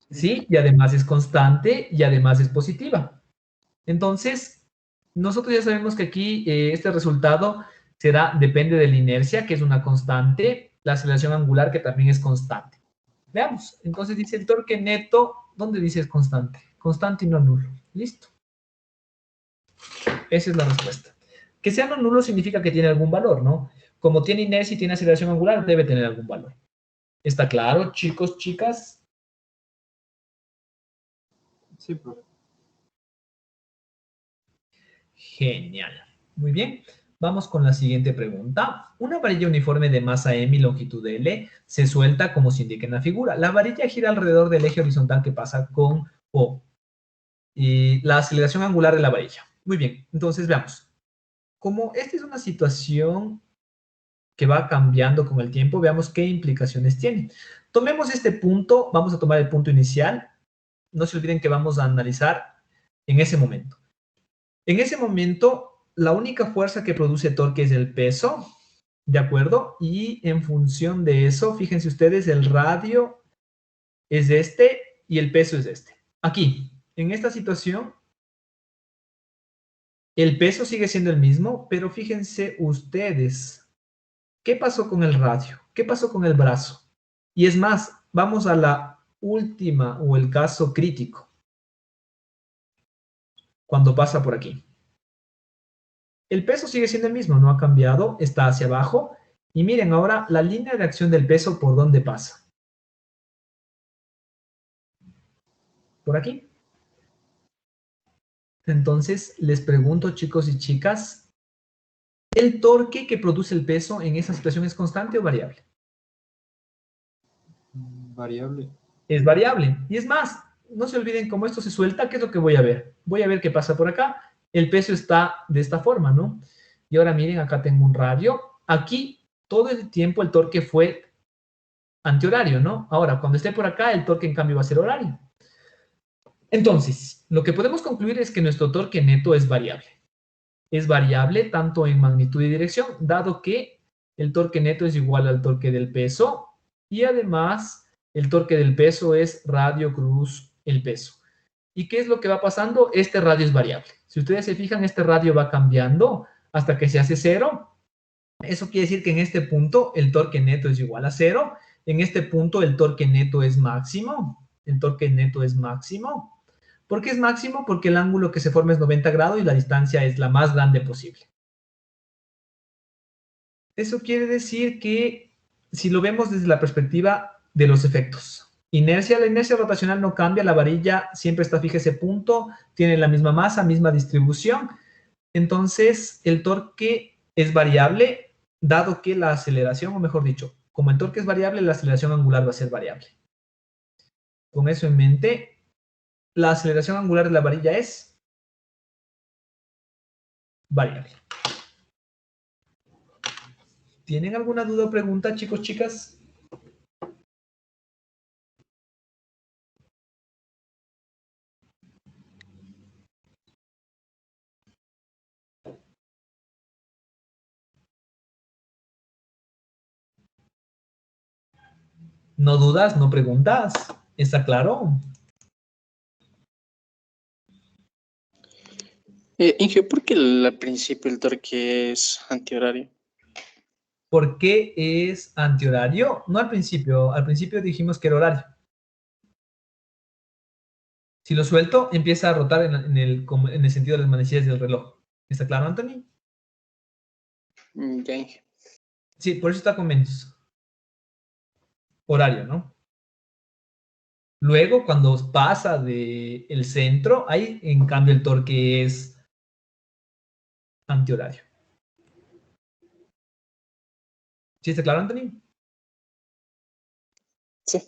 Sí, y además es constante y además es positiva. Entonces, nosotros ya sabemos que aquí este resultado depende de la inercia, que es una constante, la aceleración angular, que también es constante. Veamos, entonces dice el torque neto, ¿dónde dice es constante? Constante y no nulo. Listo. Esa es la respuesta. Que sea no nulo significa que tiene algún valor, ¿no? Como tiene inercia y tiene aceleración angular, debe tener algún valor. ¿Está claro, chicos, chicas? Sí, profe. Genial. Muy bien. Vamos con la siguiente pregunta. Una varilla uniforme de masa M y longitud L se suelta como se indica en la figura. La varilla gira alrededor del eje horizontal que pasa con O. Y la aceleración angular de la varilla. Muy bien. Entonces, veamos. Como esta es una situación que va cambiando con el tiempo, veamos qué implicaciones tiene. Tomemos este punto. Vamos a tomar el punto inicial. No se olviden que vamos a analizar en ese momento. En ese momento, la única fuerza que produce torque es el peso, ¿de acuerdo? Y en función de eso, fíjense ustedes, el radio es este y el peso es este. Aquí, en esta situación, el peso sigue siendo el mismo, pero fíjense ustedes, ¿qué pasó con el radio? ¿Qué pasó con el brazo? Y es más, vamos a la última o el caso crítico, cuando pasa por aquí. El peso sigue siendo el mismo, no ha cambiado, está hacia abajo. Y miren ahora la línea de acción del peso, ¿por dónde pasa? Por aquí. Entonces, les pregunto, chicos y chicas, ¿el torque que produce el peso en esa situación es constante o variable? Variable. Es variable. Y es más, no se olviden, como esto se suelta, ¿qué es lo que voy a ver? Voy a ver qué pasa por acá. El peso está de esta forma, ¿no? Y ahora miren, acá tengo un radio. Aquí, todo el tiempo el torque fue antihorario, ¿no? Ahora, cuando esté por acá, el torque en cambio va a ser horario. Entonces, lo que podemos concluir es que nuestro torque neto es variable. Es variable tanto en magnitud y dirección, dado que el torque neto es igual al torque del peso y además El torque del peso es radio cruz el peso. ¿Y qué es lo que va pasando? Este radio es variable. Si ustedes se fijan, este radio va cambiando hasta que se hace cero. Eso quiere decir que en este punto el torque neto es igual a cero. En este punto el torque neto es máximo. El torque neto es máximo. ¿Por qué es máximo? Porque el ángulo que se forma es 90 grados y la distancia es la más grande posible. Eso quiere decir que si lo vemos desde la perspectiva de los efectos, la inercia rotacional no cambia, la varilla siempre está fija ese punto, tiene la misma masa, misma distribución. Entonces, el torque es variable, dado que la aceleración, o mejor dicho, como el torque es variable, la aceleración angular va a ser variable. Con eso en mente, la aceleración angular de la varilla es variable. ¿Tienen alguna duda o pregunta, chicos, chicas? ¿No dudas? ¿No preguntas? ¿Está claro? Inge, ¿por qué al principio el torque es antihorario? ¿Por qué es antihorario? No al principio dijimos que era horario. Si lo suelto, empieza a rotar en el sentido de las manecillas del reloj. ¿Está claro, Anthony? Ya, Inge. Sí, por eso está con menos. Horario, ¿no? Luego, cuando pasa del centro, ahí en cambio el torque es antihorario. ¿Sí está claro, Anthony? Sí.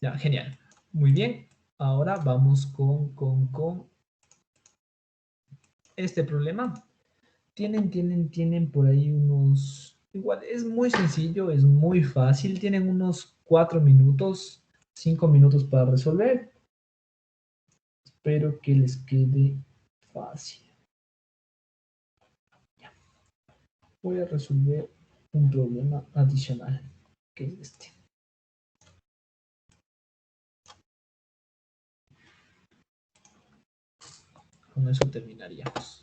Ya, genial. Muy bien. Ahora vamos con este problema. Tienen por ahí unos... Igual, es muy sencillo, es muy fácil. Tienen unos 4 minutos, 5 minutos para resolver. Espero que les quede fácil. Ya. Voy a resolver un problema adicional, que es este. Con eso terminaríamos.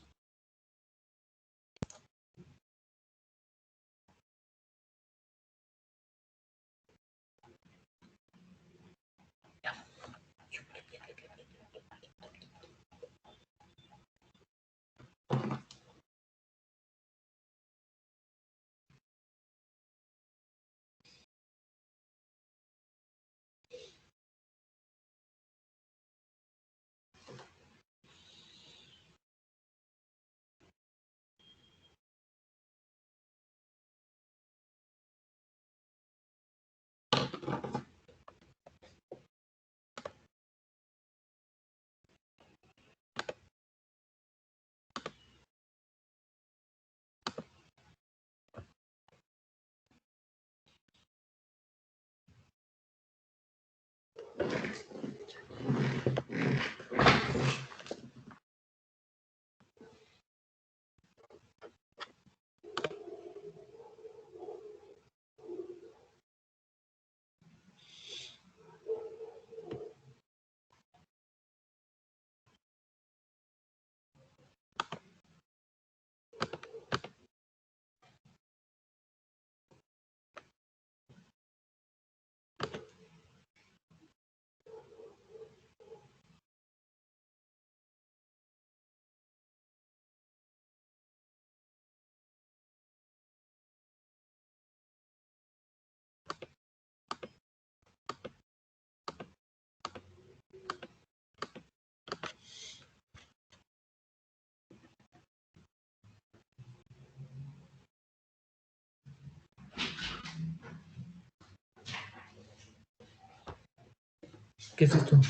¿Qué es esto?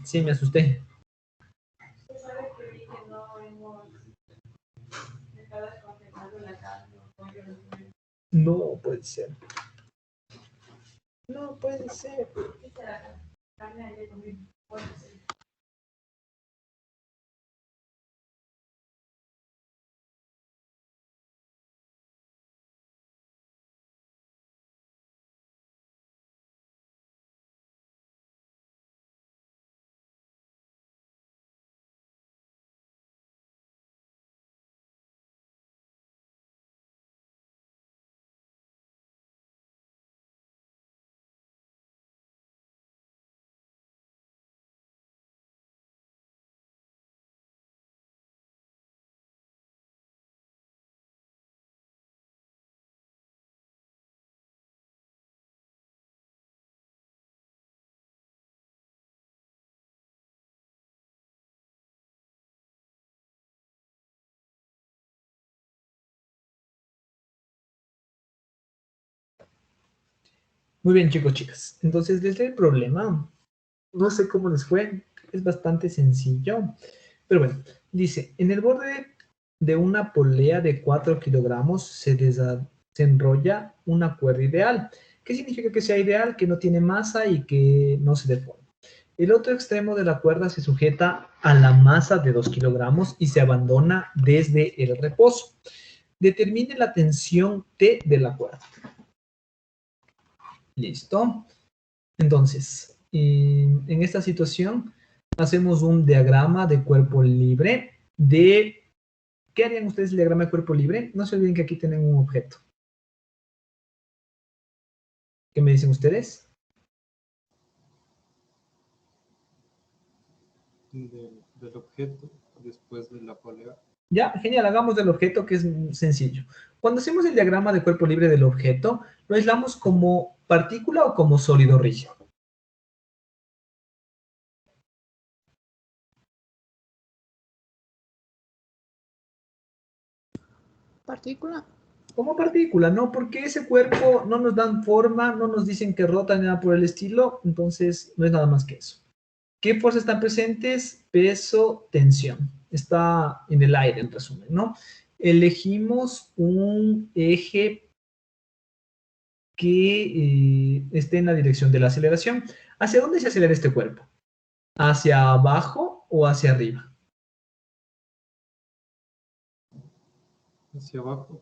Sí, me asusté. No puede ser. No puede ser. Muy bien, chicos, chicas. Entonces, desde el problema, no sé cómo les fue, es bastante sencillo. Pero bueno, dice, en el borde de una polea de 4 kilogramos se enrolla una cuerda ideal. ¿Qué significa que sea ideal? Que no tiene masa y que no se deforma. El otro extremo de la cuerda se sujeta a la masa de 2 kilogramos y se abandona desde el reposo. Determine la tensión T de la cuerda. Listo. Entonces, en esta situación hacemos un diagrama de cuerpo libre de... ¿Qué harían ustedes el diagrama de cuerpo libre? No se olviden que aquí tienen un objeto. ¿Qué me dicen ustedes? Del objeto después de la polea. Ya, genial, hagamos del objeto que es sencillo. Cuando hacemos el diagrama de cuerpo libre del objeto, ¿lo aislamos como partícula o como sólido rígido? Partícula. Como partícula, ¿no? Porque ese cuerpo no nos dan forma, no nos dicen que rota ni nada por el estilo, entonces no es nada más que eso. ¿Qué fuerzas están presentes? Peso, tensión. Está en el aire, en resumen, ¿no? Elegimos un eje que esté en la dirección de la aceleración. ¿Hacia dónde se acelera este cuerpo? ¿Hacia abajo o hacia arriba? Hacia abajo.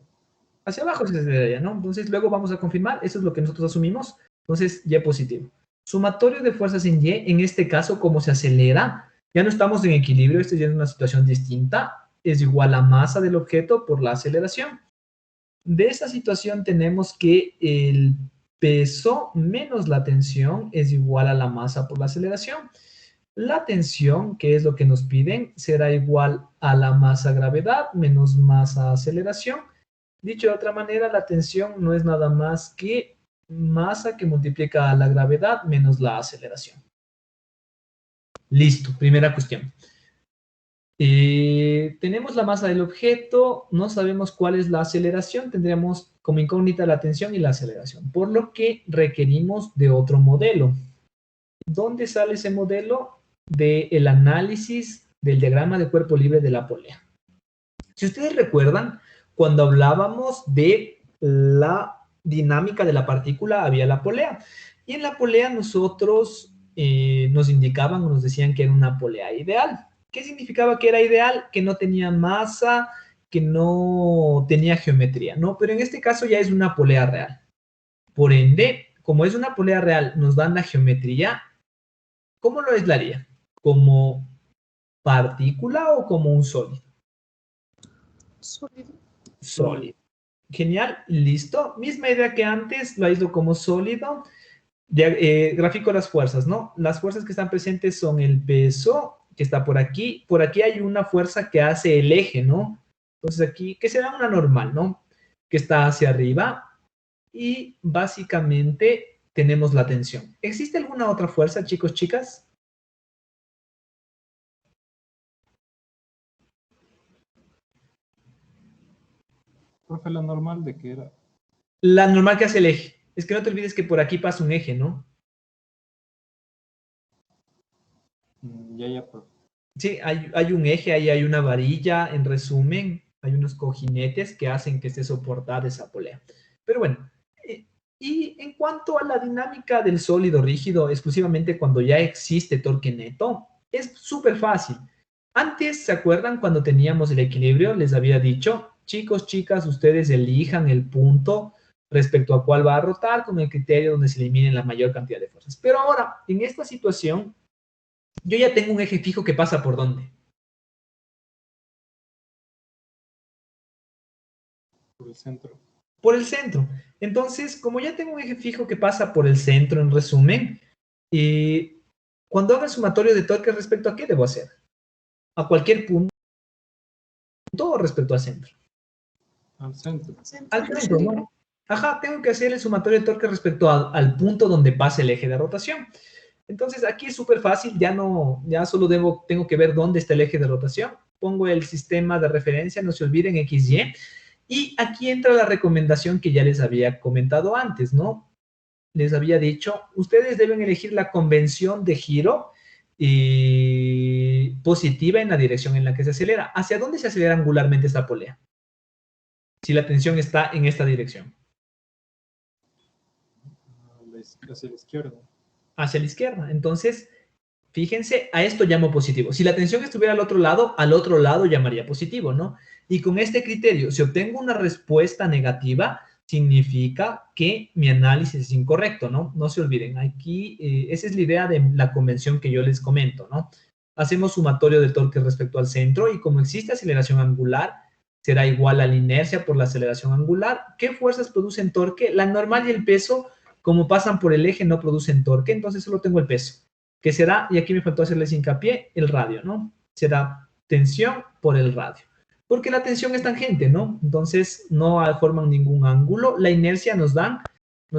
Hacia abajo se aceleraría, ¿no? Entonces luego vamos a confirmar, eso es lo que nosotros asumimos. Entonces, Y positivo. Sumatorio de fuerzas en Y, en este caso, como se acelera, ya no estamos en equilibrio, esto ya es una situación distinta, es igual a masa del objeto por la aceleración. De esa situación tenemos que el peso menos la tensión es igual a la masa por la aceleración. La tensión, que es lo que nos piden, será igual a la masa gravedad menos masa aceleración. Dicho de otra manera, la tensión no es nada más que masa que multiplica a la gravedad menos la aceleración. Listo, primera cuestión. Tenemos la masa del objeto, no sabemos cuál es la aceleración, tendríamos como incógnita la tensión y la aceleración, por lo que requerimos de otro modelo. ¿Dónde sale ese modelo? Del análisis del diagrama de cuerpo libre de la polea. Si ustedes recuerdan, cuando hablábamos de la dinámica de la partícula, había la polea. Y en la polea nosotros nos indicaban o nos decían que era una polea ideal. ¿Qué significaba que era ideal? Que no tenía masa, que no tenía geometría, ¿no? Pero en este caso ya es una polea real. Por ende, como es una polea real, nos dan la geometría. ¿Cómo lo aislaría? ¿Como partícula o como un sólido? Sólido. Sólido. Genial, listo. Misma idea que antes, lo aíslo como sólido. Grafico las fuerzas, ¿no? Las fuerzas que están presentes son el peso, que está por aquí. Por aquí hay una fuerza que hace el eje, ¿no? Entonces aquí, que será una normal, ¿no? Que está hacia arriba. Y básicamente tenemos la tensión. ¿Existe alguna otra fuerza, chicos, chicas? Profe, la normal de qué era. La normal que hace el eje. Es que no te olvides que por aquí pasa un eje, ¿no? Ya, profe. Sí, hay un eje, ahí hay una varilla, en resumen, hay unos cojinetes que hacen que esté soportada esa polea. Pero bueno, y en cuanto a la dinámica del sólido rígido, exclusivamente cuando ya existe torque neto, es súper fácil. Antes, ¿se acuerdan cuando teníamos el equilibrio? Les había dicho, chicos, chicas, ustedes elijan el punto respecto a cuál va a rotar con el criterio donde se eliminen la mayor cantidad de fuerzas. Pero ahora, en esta situación, yo ya tengo un eje fijo que pasa por ¿dónde? Por el centro. Por el centro. Entonces, como ya tengo un eje fijo que pasa por el centro, en resumen, cuando haga el sumatorio de torque respecto a qué debo hacer? A cualquier punto o respecto al centro. Al centro. Al centro, ¿no? Ajá, tengo que hacer el sumatorio de torque respecto al punto donde pasa el eje de rotación. Entonces, aquí es súper fácil, ya solo tengo que ver dónde está el eje de rotación. Pongo el sistema de referencia, no se olviden, XY. Y aquí entra la recomendación que ya les había comentado antes, ¿no? les había dicho, ustedes deben elegir la convención de giro positiva en la dirección en la que se acelera. ¿Hacia dónde se acelera angularmente esta polea? Si la tensión está en esta dirección. Hacia la izquierda. Hacia la izquierda. Entonces, fíjense, a esto llamo positivo. Si la tensión estuviera al otro lado llamaría positivo, ¿no? Y con este criterio, si obtengo una respuesta negativa, significa que mi análisis es incorrecto, ¿no? No se olviden, aquí, esa es la idea de la convención que yo les comento, ¿no? Hacemos sumatorio de torque respecto al centro y como existe aceleración angular, será igual a la inercia por la aceleración angular. ¿Qué fuerzas producen torque? La normal y el peso, como pasan por el eje, no producen torque, entonces solo tengo el peso, que será, y aquí me faltó hacerles hincapié, el radio, ¿no? Será tensión por el radio. Porque la tensión es tangente, ¿no? Entonces no forman ningún ángulo. La inercia nos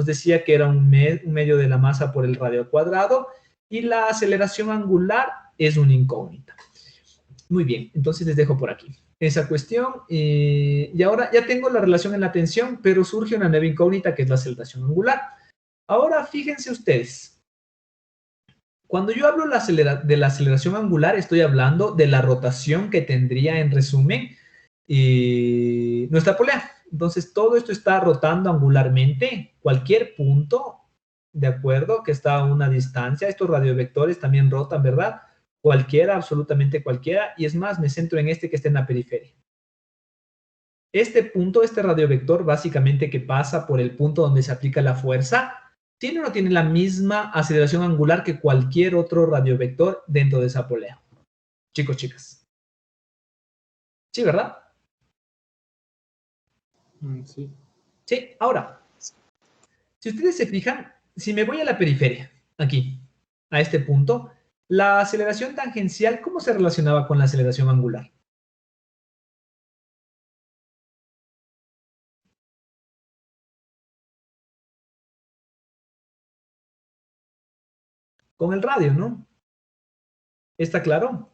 decía que era un medio de la masa por el radio al cuadrado, y la aceleración angular es una incógnita. Muy bien, entonces les dejo por aquí esa cuestión. Y ahora ya tengo la relación en la tensión, pero surge una nueva incógnita que es la aceleración angular. Ahora fíjense ustedes. Cuando yo hablo de la aceleración angular, estoy hablando de la rotación que tendría, en resumen, nuestra polea. Entonces, todo esto está rotando angularmente. Cualquier punto, ¿de acuerdo? Que está a una distancia. Estos radiovectores también rotan, ¿verdad? Cualquiera, absolutamente cualquiera. Y es más, me centro en este que está en la periferia. Este punto, este radiovector, básicamente que pasa por el punto donde se aplica la fuerza, ¿tiene o no tiene la misma aceleración angular que cualquier otro radiovector dentro de esa polea? Chicos, chicas. Sí, ¿verdad? Sí. Sí, ahora, si ustedes se fijan, si me voy a la periferia, aquí, a este punto, la aceleración tangencial, ¿cómo se relacionaba con la aceleración angular? Con el radio, ¿no? ¿Está claro?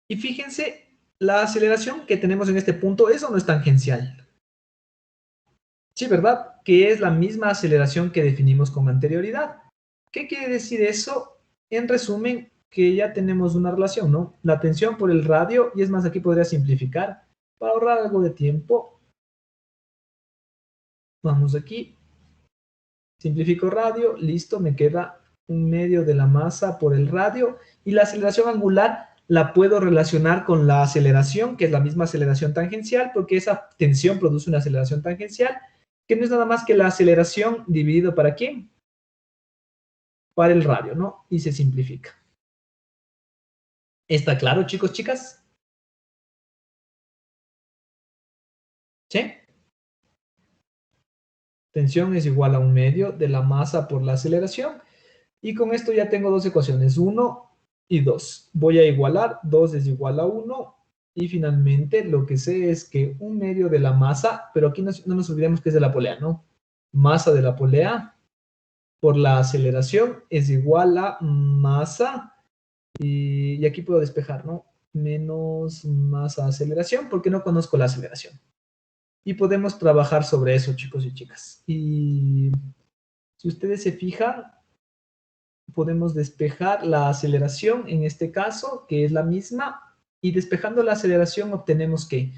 Y fíjense, la aceleración que tenemos en este punto, eso no es tangencial. Sí, ¿verdad? Que es la misma aceleración que definimos con anterioridad. ¿Qué quiere decir eso? En resumen, que ya tenemos una relación, ¿no? La tensión por el radio, y es más, aquí podría simplificar para ahorrar algo de tiempo. Vamos aquí. Simplifico radio, listo, me queda un medio de la masa por el radio, y la aceleración angular la puedo relacionar con la aceleración, que es la misma aceleración tangencial, porque esa tensión produce una aceleración tangencial, que no es nada más que la aceleración dividido ¿para quién? Para el radio, ¿no? Y se simplifica. ¿Está claro, chicos, chicas? ¿Sí? Tensión es igual a un medio de la masa por la aceleración. Y con esto ya tengo dos ecuaciones, 1 y 2. Voy a igualar, 2 es igual a 1. Y finalmente lo que sé es que un medio de la masa, pero aquí no nos olvidemos que es de la polea, ¿no? Masa de la polea por la aceleración es igual a masa, y aquí puedo despejar, ¿no? Menos masa aceleración, porque no conozco la aceleración. Y podemos trabajar sobre eso, chicos y chicas. Y si ustedes se fijan, podemos despejar la aceleración, en este caso, que es la misma, y despejando la aceleración obtenemos que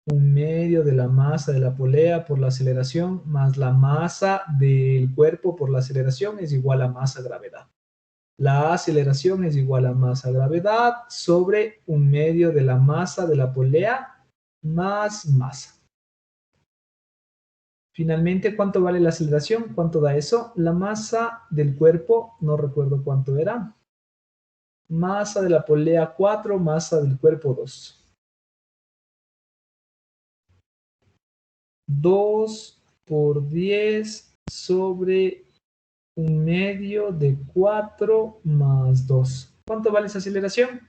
un medio de la masa de la polea por la aceleración más la masa del cuerpo por la aceleración es igual a masa gravedad. La aceleración es igual a masa gravedad sobre un medio de la masa de la polea más masa. Finalmente, ¿cuánto vale la aceleración? ¿Cuánto da eso? La masa del cuerpo, no recuerdo cuánto era. Masa de la polea 4, masa del cuerpo 2. 2 por 10 sobre un medio de 4 más 2. ¿Cuánto vale esa aceleración?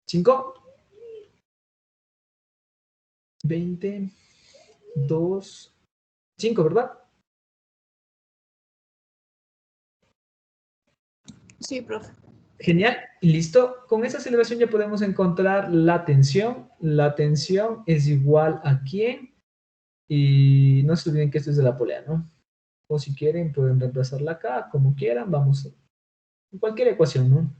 5. 20. 2. 5, ¿verdad? Sí, profe. Genial, listo. Con esa aceleración ya podemos encontrar la tensión. La tensión es igual a ¿quién? Y no se olviden que esto es de la polea, ¿no? O si quieren, pueden reemplazarla acá, como quieran. Vamos, en cualquier ecuación, ¿no?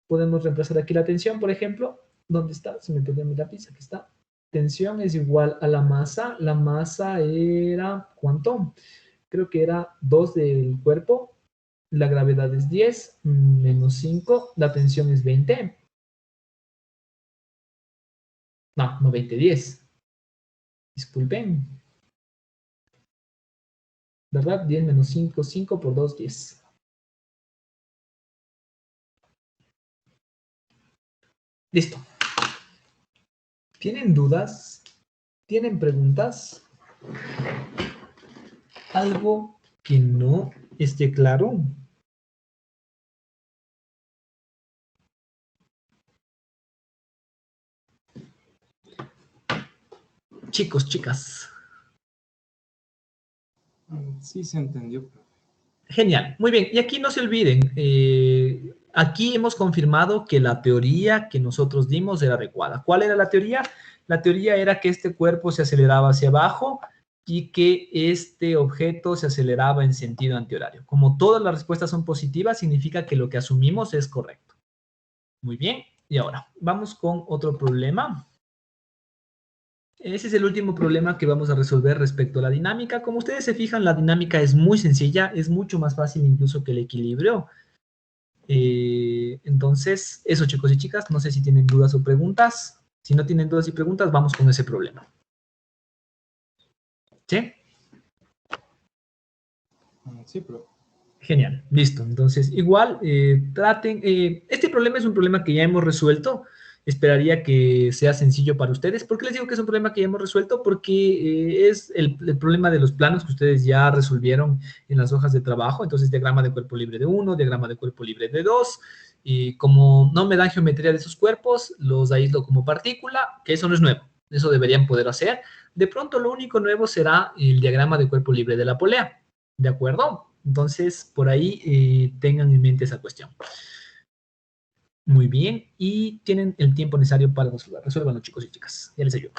Podemos reemplazar aquí la tensión, por ejemplo. ¿Dónde está? Se me perdió mi lápiz, aquí está. Tensión es igual a la masa. La masa era, ¿cuánto? Creo que era 2 del cuerpo. La gravedad es 10 menos 5. La tensión es 20. No, no 20, 10. Disculpen. ¿Verdad? 10 menos 5, 5 por 2, 10. Listo. ¿Tienen dudas? ¿Tienen preguntas? ¿Algo que no esté claro? Chicos, chicas. Sí se entendió, profe. Genial, muy bien. Y aquí no se olviden, aquí hemos confirmado que la teoría que nosotros dimos era adecuada. ¿Cuál era la teoría? La teoría era que este cuerpo se aceleraba hacia abajo y que este objeto se aceleraba en sentido antihorario. Como todas las respuestas son positivas, significa que lo que asumimos es correcto. Muy bien, y ahora vamos con otro problema. Ese es el último problema que vamos a resolver respecto a la dinámica. Como ustedes se fijan, la dinámica es muy sencilla, es mucho más fácil incluso que el equilibrio. Entonces, eso chicos y chicas, no sé si tienen dudas o preguntas. Si no tienen dudas y preguntas, vamos con ese problema. ¿Sí? Sí, profe. Genial, listo. Entonces, igual, traten, este problema es un problema que ya hemos resuelto. Esperaría que sea sencillo para ustedes. ¿Por qué les digo que es un problema que ya hemos resuelto? Porque es el problema de los planos que ustedes ya resolvieron en las hojas de trabajo. Entonces, diagrama de cuerpo libre de 1, diagrama de cuerpo libre de 2. Y como no me dan geometría de esos cuerpos, los aíslo como partícula, que eso no es nuevo. Eso deberían poder hacer. De pronto, lo único nuevo será el diagrama de cuerpo libre de la polea. ¿De acuerdo? Entonces, por ahí tengan en mente esa cuestión. Muy bien. Y tienen el tiempo necesario para resolver. Resuélvanlo, chicos y chicas. Ya les ayudo.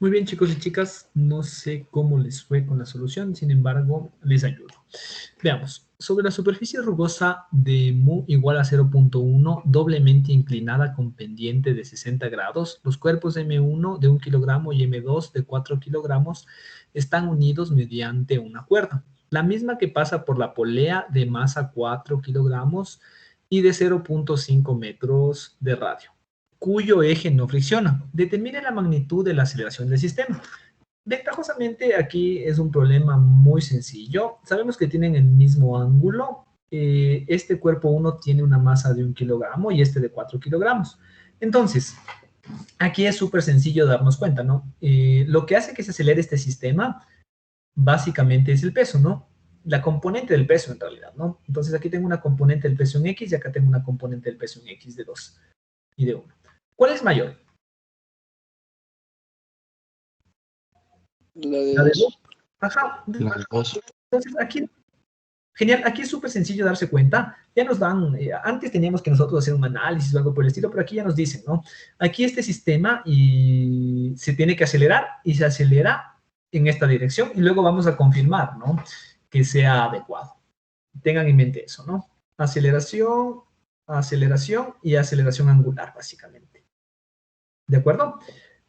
Muy bien, chicos y chicas, no sé cómo les fue con la solución, sin embargo, les ayudo. Veamos, sobre la superficie rugosa de mu igual a 0.1, doblemente inclinada con pendiente de 60 grados, los cuerpos M1 de 1 kilogramo y M2 de 4 kilogramos están unidos mediante una cuerda, la misma que pasa por la polea de masa 4 kilogramos y de 0.5 metros de radio, cuyo eje no fricciona. Determine la magnitud de la aceleración del sistema. Ventajosamente aquí es un problema muy sencillo. Sabemos que tienen el mismo ángulo. Este cuerpo 1 tiene una masa de 1 kilogramo y este de 4 kilogramos. Entonces, aquí es súper sencillo darnos cuenta, ¿no? Lo que hace que se acelere este sistema básicamente es el peso, ¿no? La componente del peso en realidad, ¿no? Entonces aquí tengo una componente del peso en X y acá tengo una componente del peso en X de 2 y de 1. ¿Cuál es mayor? La de La de 2. 2. Ajá. Las dos. Entonces aquí, genial, aquí es súper sencillo darse cuenta. Ya nos dan, antes teníamos que nosotros hacer un análisis o algo por el estilo, pero aquí ya nos dicen, ¿no? Aquí este sistema y se tiene que acelerar y se acelera en esta dirección y luego vamos a confirmar, ¿no? Que sea adecuado. Tengan en mente eso, ¿no? Aceleración, aceleración y aceleración angular, básicamente. ¿De acuerdo?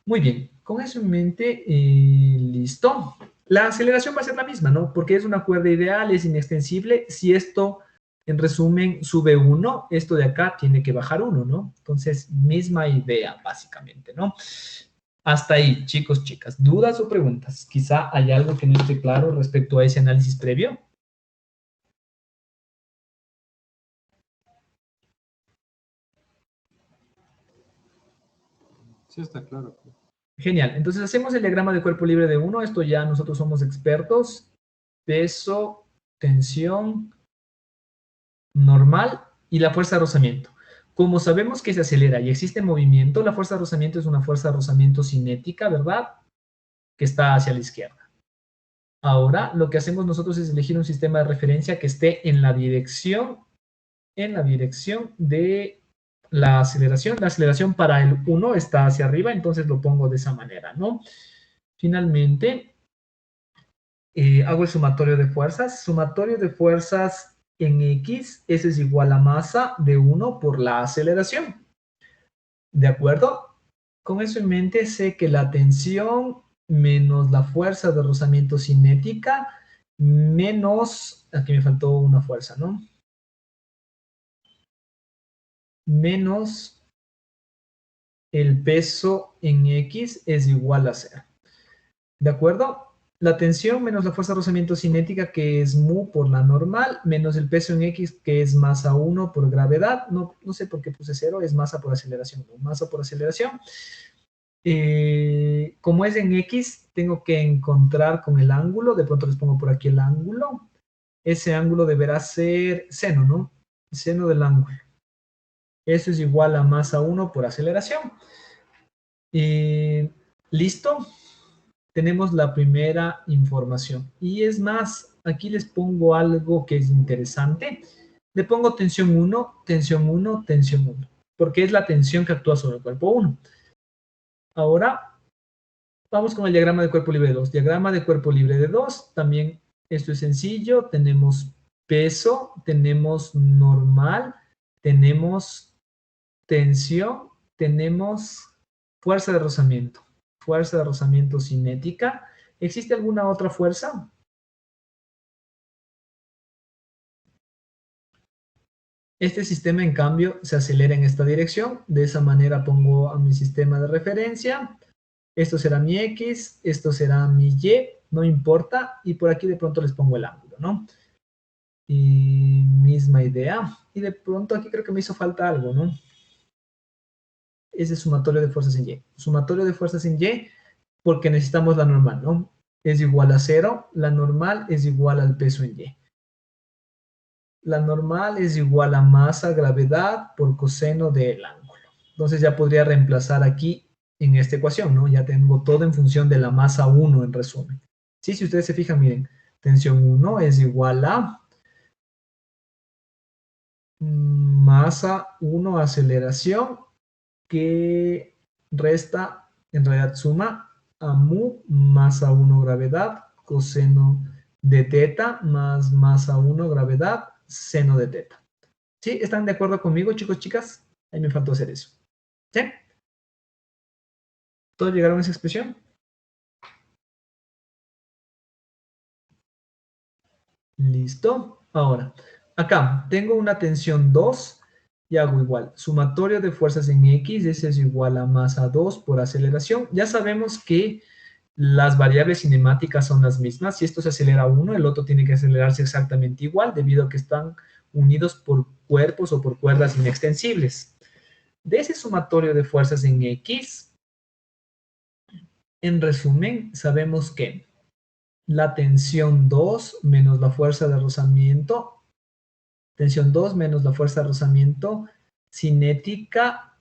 Muy bien. Con eso en mente, listo. La aceleración va a ser la misma, ¿no? Porque es una cuerda ideal, es inextensible. Si esto, en resumen, sube 1, esto de acá tiene que bajar 1, ¿no? Entonces, misma idea, básicamente, ¿no? Hasta ahí, chicos, chicas. ¿Dudas o preguntas? Quizá hay algo que no esté claro respecto a ese análisis previo. Sí, está claro. Genial. Entonces hacemos el diagrama de cuerpo libre de 1. Esto ya nosotros somos expertos. Peso, tensión, normal y la fuerza de rozamiento. Como sabemos que se acelera y existe movimiento, la fuerza de rozamiento es una fuerza de rozamiento cinética, ¿verdad? Que está hacia la izquierda. Ahora, lo que hacemos nosotros es elegir un sistema de referencia que esté en la dirección de la aceleración. La aceleración para el 1 está hacia arriba, entonces lo pongo de esa manera, ¿no? Finalmente, hago el sumatorio de fuerzas. Sumatorio de fuerzas en X, ese es igual a masa de 1 por la aceleración. ¿De acuerdo? Con eso en mente, sé que la tensión menos la fuerza de rozamiento cinética menos, aquí me faltó una fuerza, ¿no? Menos el peso en X es igual a 0. ¿De acuerdo? La tensión menos la fuerza de rozamiento cinética, que es mu por la normal, menos el peso en X, que es masa 1 por gravedad. No sé por qué puse 0, es masa por aceleración. ¿No? Masa por aceleración. Como es en X, tengo que encontrar con el ángulo. De pronto les pongo por aquí el ángulo. Ese ángulo deberá ser seno, ¿no? Seno del ángulo. Eso es igual a masa 1 por aceleración. ¿Listo? Tenemos la primera información. Y es más, aquí les pongo algo que es interesante. Le pongo tensión 1, tensión 1, tensión 1, porque es la tensión que actúa sobre el cuerpo 1. Ahora, vamos con el diagrama de cuerpo libre de 2. Diagrama de cuerpo libre de 2, también esto es sencillo. Tenemos peso, tenemos normal, tenemos tensión, tenemos fuerza de rozamiento. Fuerza de rozamiento cinética. ¿Existe alguna otra fuerza? Este sistema, en cambio, se acelera en esta dirección. De esa manera pongo a mi sistema de referencia. Esto será mi X, esto será mi Y, no importa. Y por aquí de pronto les pongo el ángulo, ¿no? Y misma idea. Y de pronto aquí creo que me hizo falta algo, ¿no? Ese es sumatorio de fuerzas en Y. Sumatorio de fuerzas en Y, porque necesitamos la normal, ¿no? Es igual a 0, la normal es igual al peso en Y. La normal es igual a masa, gravedad, por coseno del ángulo. Entonces ya podría reemplazar aquí en esta ecuación, ¿no? Ya tengo todo en función de la masa 1 en resumen. Sí, si ustedes se fijan, miren, tensión 1 es igual a masa 1 aceleración, que resta, en realidad suma a mu más a 1 gravedad coseno de teta más a 1 gravedad seno de teta. ¿Sí? ¿Están de acuerdo conmigo, chicos, chicas? Ahí me faltó hacer eso. ¿Sí? ¿Todos llegaron a esa expresión? Listo. Ahora, acá tengo una tensión 2 y hago igual. Sumatorio de fuerzas en X, ese es igual a masa 2 por aceleración. Ya sabemos que las variables cinemáticas son las mismas. Si esto se acelera uno, el otro tiene que acelerarse exactamente igual, debido a que están unidos por cuerpos o por cuerdas inextensibles. De ese sumatorio de fuerzas en X, en resumen, sabemos que la tensión 2 menos la fuerza de rozamiento, tensión 2 menos la fuerza de rozamiento cinética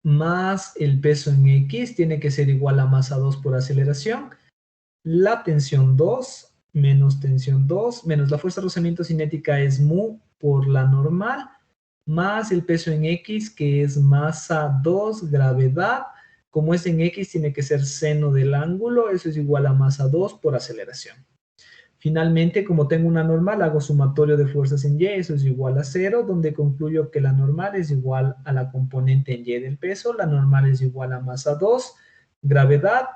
más el peso en X tiene que ser igual a masa 2 por aceleración. La tensión 2 menos la fuerza de rozamiento cinética es mu por la normal más el peso en X que es masa 2 gravedad. Como es en X tiene que ser seno del ángulo, eso es igual a masa 2 por aceleración. Finalmente, como tengo una normal, hago sumatorio de fuerzas en Y, eso es igual a 0, donde concluyo que la normal es igual a la componente en Y del peso, la normal es igual a masa 2, gravedad,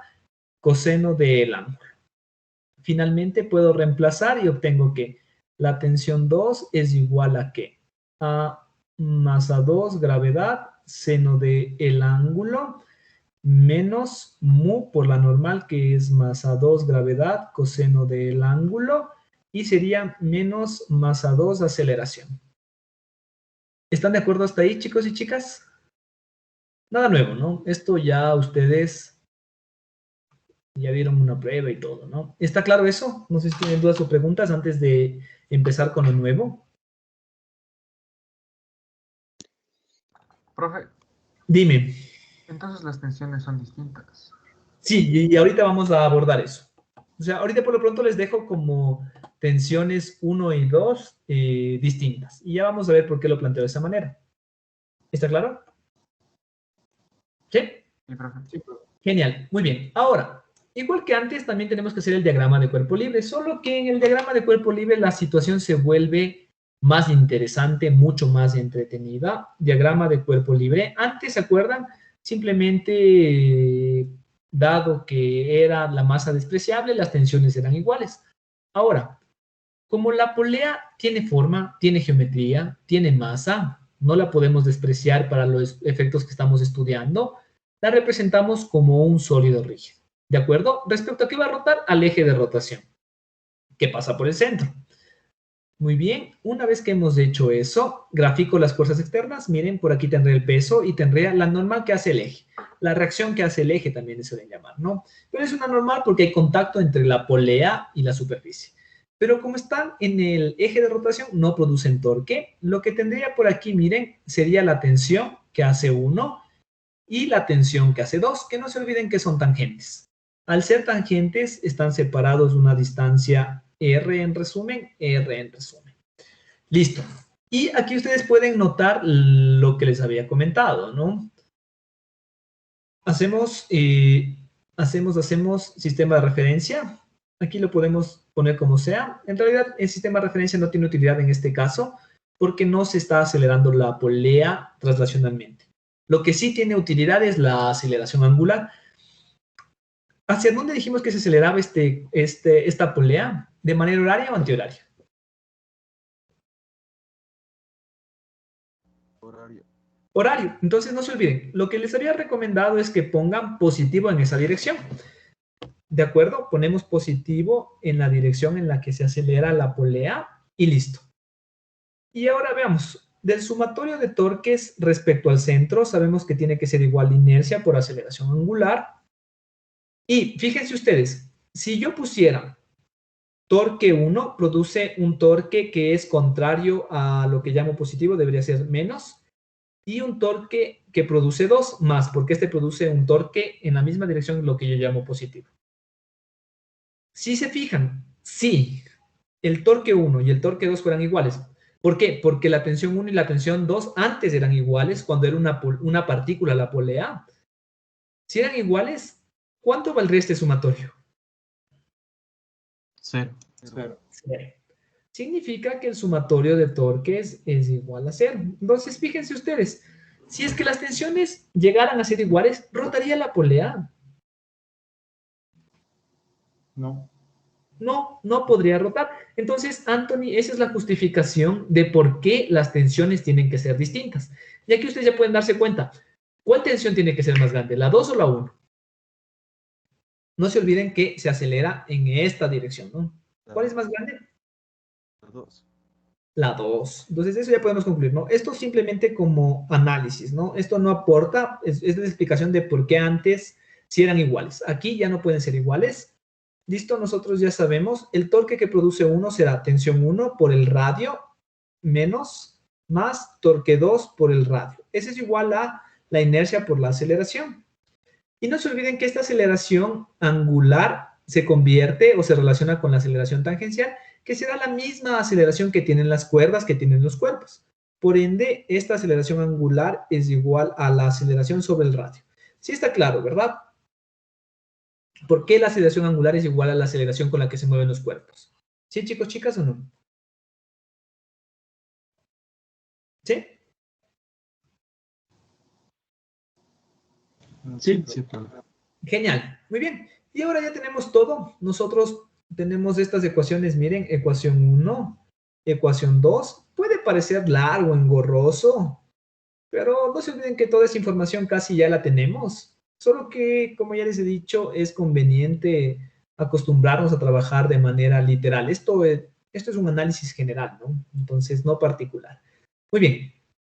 coseno del ángulo. Finalmente, puedo reemplazar y obtengo que la tensión 2 es igual a ¿qué? A masa 2, gravedad, seno del ángulo, menos mu por la normal, que es masa 2 gravedad, coseno del ángulo, y sería menos masa 2 aceleración. ¿Están de acuerdo hasta ahí, chicos y chicas? Nada nuevo, ¿no? Esto ya ustedes ya vieron una prueba y todo, ¿no? ¿Está claro eso? No sé si tienen dudas o preguntas antes de empezar con lo nuevo. Profe, Dime. entonces las tensiones son distintas. Sí, y ahorita vamos a abordar eso. O sea, ahorita por lo pronto les dejo como tensiones 1 y 2 distintas. Y ya vamos a ver por qué lo planteo de esa manera. ¿Está claro? ¿Sí? Sí, profe. Sí, profe. Genial, muy bien. Ahora, igual que antes, también tenemos que hacer el diagrama de cuerpo libre, solo que en el diagrama de cuerpo libre la situación se vuelve más interesante, mucho más entretenida. Diagrama de cuerpo libre. Antes, ¿se acuerdan? Simplemente, dado que era la masa despreciable, las tensiones eran iguales. Ahora, como la polea tiene forma, tiene geometría, tiene masa, no la podemos despreciar para los efectos que estamos estudiando, la representamos como un sólido rígido. ¿De acuerdo? Respecto a qué va a rotar, al eje de rotación, que pasa por el centro. Muy bien, una vez que hemos hecho eso, grafico las fuerzas externas. Miren, por aquí tendré el peso y tendré la normal que hace el eje. La reacción que hace el eje también se suele llamar, ¿no? Pero es una normal porque hay contacto entre la polea y la superficie. Pero como están en el eje de rotación, no producen torque. Lo que tendría por aquí, miren, sería la tensión que hace 1 y la tensión que hace 2, que no se olviden que son tangentes. Al ser tangentes, están separados una distancia R en resumen, R en resumen. Listo. Y aquí ustedes pueden notar lo que les había comentado, ¿no? Hacemos sistema de referencia. Aquí lo podemos poner como sea. En realidad, el sistema de referencia no tiene utilidad en este caso porque no se está acelerando la polea traslacionalmente. Lo que sí tiene utilidad es la aceleración angular. ¿Hacia dónde dijimos que se aceleraba esta polea? ¿De manera horaria o antihoraria? Horario. Horario. Entonces no se olviden. Lo que les había recomendado es que pongan positivo en esa dirección. ¿De acuerdo? Ponemos positivo en la dirección en la que se acelera la polea y listo. Y ahora veamos. Del sumatorio de torques respecto al centro, sabemos que tiene que ser igual a inercia por aceleración angular. Y fíjense ustedes, si yo pusiera torque 1, produce un torque que es contrario a lo que llamo positivo, debería ser menos, y un torque que produce 2 más, porque este produce un torque en la misma dirección lo que yo llamo positivo. Si se fijan, si el torque 1 y el torque 2 fueran iguales, ¿por qué? Porque la tensión 1 y la tensión 2 antes eran iguales cuando era una partícula la polea. Si eran iguales, ¿Cuánto valdría este sumatorio? 0. 0. 0. Significa que el sumatorio de torques es igual a 0. Entonces, fíjense ustedes, si es que las tensiones llegaran a ser iguales, ¿rotaría la polea? No. No, no podría rotar. Entonces, Anthony, esa es la justificación de por qué las tensiones tienen que ser distintas. Y aquí ustedes ya pueden darse cuenta, ¿cuál tensión tiene que ser más grande, la 2 o la 1? No se olviden que se acelera en esta dirección, ¿no? ¿Cuál es más grande? La 2. La 2. Entonces, eso ya podemos concluir, ¿no? Esto simplemente como análisis, ¿no? Esto no aporta, es la explicación de por qué antes sí eran iguales. Aquí ya no pueden ser iguales. Listo, nosotros ya sabemos, el torque que produce 1 será tensión 1 por el radio menos más torque 2 por el radio. Ese es igual a la inercia por la aceleración. Y no se olviden que esta aceleración angular se convierte o se relaciona con la aceleración tangencial, que será la misma aceleración que tienen las cuerdas, que tienen los cuerpos. Por ende, esta aceleración angular es igual a la aceleración sobre el radio. Sí está claro, ¿verdad? ¿Por qué la aceleración angular es igual a la aceleración con la que se mueven los cuerpos? ¿Sí, chicos, chicas, o no? ¿Sí? Sí. Sí, profe. Genial, muy bien. Y ahora ya tenemos todo. Nosotros tenemos estas ecuaciones, miren, ecuación 1, ecuación 2. Puede parecer largo, engorroso, pero no se olviden que toda esa información casi ya la tenemos. Solo que, como ya les he dicho, es conveniente acostumbrarnos a trabajar de manera literal. Esto es un análisis general, ¿no? Entonces, no particular. Muy bien.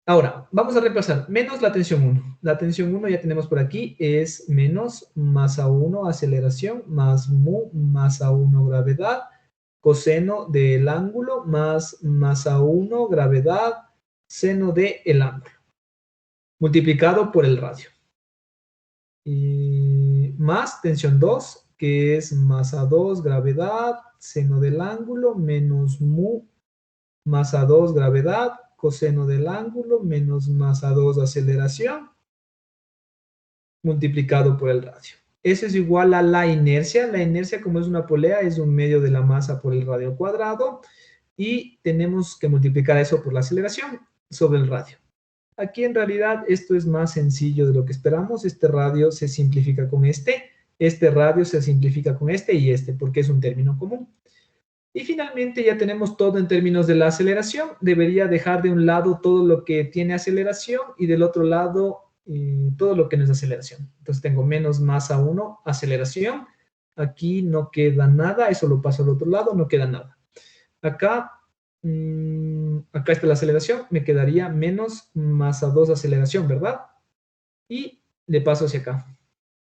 Ahora, vamos a reemplazar menos la tensión 1. La tensión 1 ya tenemos por aquí, es menos masa 1 aceleración más mu masa 1 gravedad, coseno del ángulo más masa 1 gravedad, seno del ángulo, multiplicado por el radio. Y más tensión 2, que es masa 2 gravedad, seno del ángulo, menos mu masa 2 gravedad, coseno del ángulo, menos masa 2 aceleración, multiplicado por el radio. Eso es igual a la inercia. La inercia, como es una polea, es un medio de la masa por el radio cuadrado. Y tenemos que multiplicar eso por la aceleración sobre el radio. Aquí en realidad esto es más sencillo de lo que esperamos. Este radio se simplifica con este radio se simplifica con y este, porque es un término común. Y finalmente ya tenemos todo en términos de la aceleración. Debería dejar de un lado todo lo que tiene aceleración y del otro lado todo lo que no es aceleración. Entonces tengo menos masa 1, aceleración. Aquí no queda nada, eso lo paso al otro lado, no queda nada. Acá está la aceleración, me quedaría menos masa 2 aceleración, ¿verdad? Y le paso hacia acá.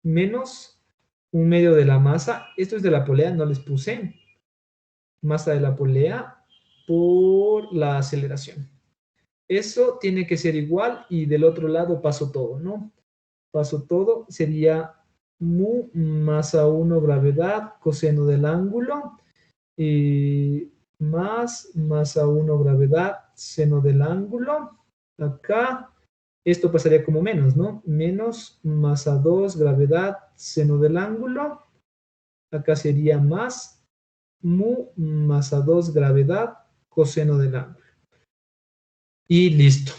Menos un medio de la masa, esto es de la polea, no les puse. Masa de la polea por la aceleración. Eso tiene que ser igual y del otro lado paso todo, ¿no? Paso todo, sería mu masa 1 gravedad, coseno del ángulo, más masa 1 gravedad, seno del ángulo. Acá, esto pasaría como menos, ¿no? Menos masa 2 gravedad, seno del ángulo. Acá sería más mu masa 2 gravedad, coseno del ángulo. Y listo.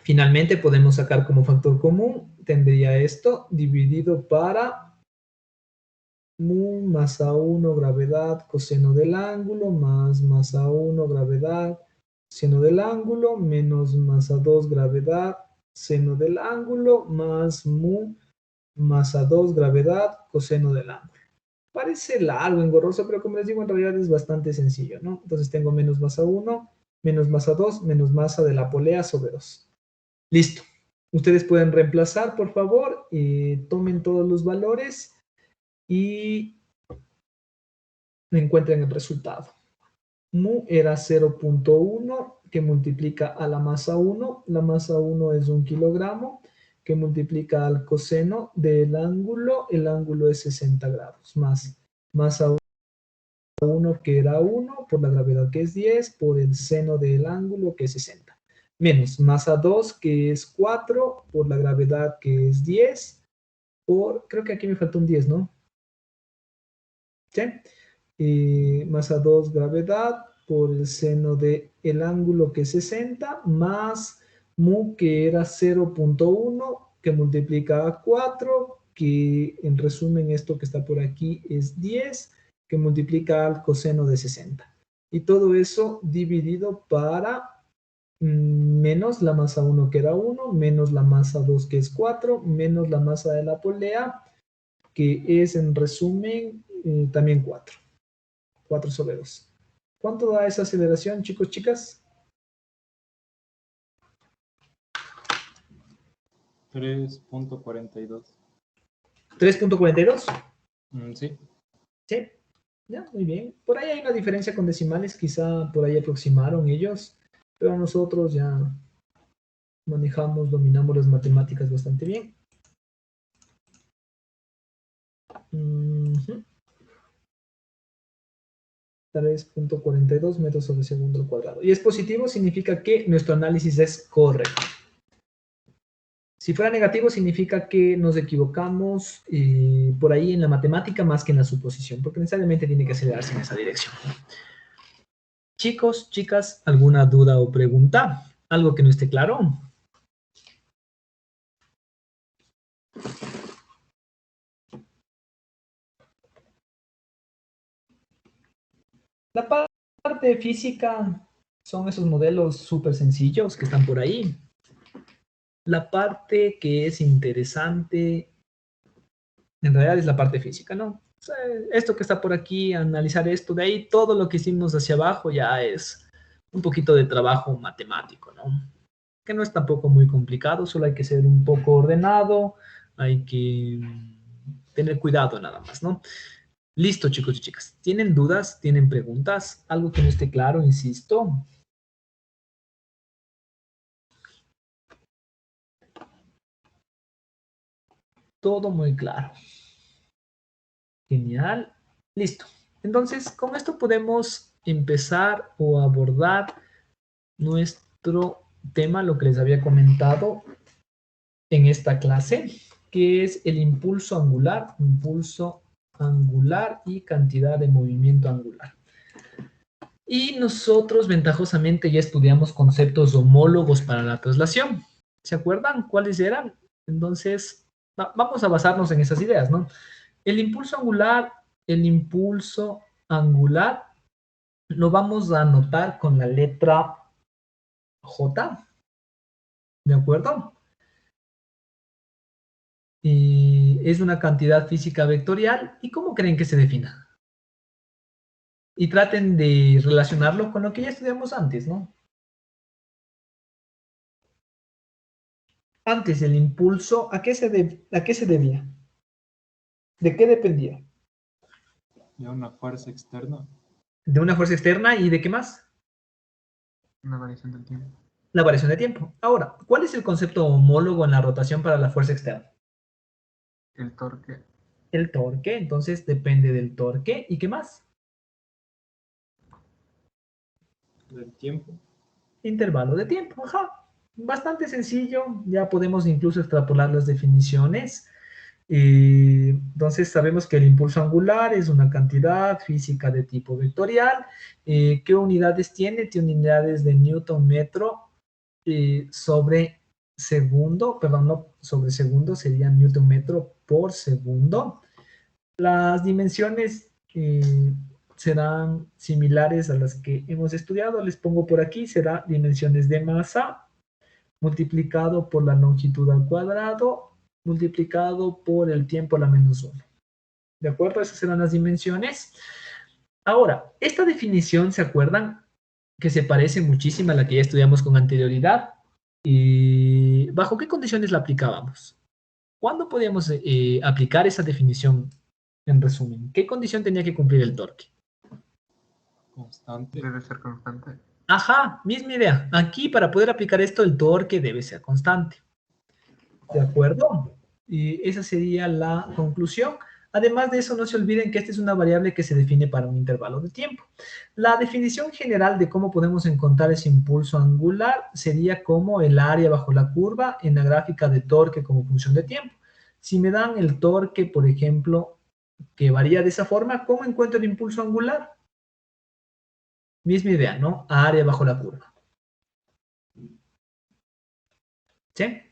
Finalmente podemos sacar como factor común, tendría esto dividido para mu masa 1 gravedad, coseno del ángulo, más masa 1 gravedad, seno del ángulo, menos masa 2 gravedad, seno del ángulo, más mu masa 2 gravedad, coseno del ángulo. Parece largo, engorroso, pero como les digo, en realidad es bastante sencillo, ¿no? Entonces tengo menos masa 1, menos masa 2, menos masa de la polea sobre 2. Listo. Ustedes pueden reemplazar, por favor, tomen todos los valores y encuentren el resultado. Mu era 0.1, que multiplica a la masa 1. La masa 1 es 1 kilogramo, que multiplica al coseno del ángulo. El ángulo es 60 grados, más masa 1, que era 1, por la gravedad, que es 10, por el seno del ángulo, que es 60. Menos masa 2, que es 4, por la gravedad, que es 10, por, creo que aquí me faltó un 10, ¿no? ¿Sí? Masa 2 gravedad por el seno del ángulo que es 60 más mu que era 0.1 que multiplica a 4 que en resumen esto que está por aquí es 10 que multiplica al coseno de 60 y todo eso dividido para menos la masa 1 que era 1 menos la masa 2 que es 4 menos la masa de la polea que es en resumen también 4 sobre 2. ¿Cuánto da esa aceleración, chicos, chicas? 3.42. 3.42. Sí. Sí, ya, muy bien. Por ahí hay una diferencia con decimales, quizá por ahí aproximaron ellos, pero nosotros ya manejamos, dominamos las matemáticas bastante bien. 3.42 metros sobre segundo al cuadrado. Y es positivo, significa que nuestro análisis es correcto. Si fuera negativo, significa que nos equivocamos por ahí en la matemática más que en la suposición, porque necesariamente tiene que acelerarse en esa dirección. Chicos, chicas, ¿alguna duda o pregunta? ¿Algo que no esté claro? La parte física son esos modelos súper sencillos que están por ahí. La parte que es interesante, en realidad es la parte física, ¿no? O sea, esto que está por aquí, analizar esto, de ahí todo lo que hicimos hacia abajo ya es un poquito de trabajo matemático, ¿no? Que no es tampoco muy complicado, solo hay que ser un poco ordenado, hay que tener cuidado nada más, ¿no? Listo, chicos y chicas. ¿Tienen dudas? ¿Tienen preguntas? ¿Algo que no esté claro? Insisto. Todo muy claro. Genial. Listo. Entonces, con esto podemos empezar o abordar nuestro tema, lo que les había comentado en esta clase, que es el impulso angular y cantidad de movimiento angular. Y nosotros ventajosamente ya estudiamos conceptos homólogos para la traslación. ¿Se acuerdan cuáles eran? Entonces, vamos a basarnos en esas ideas, ¿no? El impulso angular lo vamos a anotar con la letra J, ¿de acuerdo? Y es una cantidad física vectorial. ¿Y cómo creen que se defina? Y traten de relacionarlo con lo que ya estudiamos antes, ¿no? Antes el impulso, ¿a qué se debía? ¿De qué dependía? De una fuerza externa. De una fuerza externa y ¿de qué más? Una variación del tiempo. La variación de tiempo. Ahora, ¿cuál es el concepto homólogo en la rotación para la fuerza externa? El torque. El torque, entonces depende del torque. ¿Y qué más? Del tiempo. Intervalo de tiempo, ajá. Bastante sencillo, ya podemos incluso extrapolar las definiciones. Entonces sabemos que el impulso angular es una cantidad física de tipo vectorial. ¿Qué unidades tiene? Tiene unidades de Newton metro sobre segundo, perdón, no sobre segundo, sería Newton metro por segundo. Las dimensiones serán similares a las que hemos estudiado. Les pongo por aquí, será dimensiones de masa multiplicado por la longitud al cuadrado multiplicado por el tiempo a la menos 1. ¿De acuerdo? Esas serán las dimensiones. Ahora, esta definición, ¿se acuerdan? Que se parece muchísimo a la que ya estudiamos con anterioridad. ¿Y bajo qué condiciones la aplicábamos? ¿Cuándo podíamos aplicar esa definición en resumen? ¿Qué condición tenía que cumplir el torque? Constante. Debe ser constante. Ajá, misma idea. Aquí para poder aplicar esto el torque debe ser constante. ¿De acuerdo? Y esa sería la conclusión. Además de eso, no se olviden que esta es una variable que se define para un intervalo de tiempo. La definición general de cómo podemos encontrar ese impulso angular sería como el área bajo la curva en la gráfica de torque como función de tiempo. Si me dan el torque, por ejemplo, que varía de esa forma, ¿cómo encuentro el impulso angular? Misma idea, ¿no? Área bajo la curva. ¿Sí?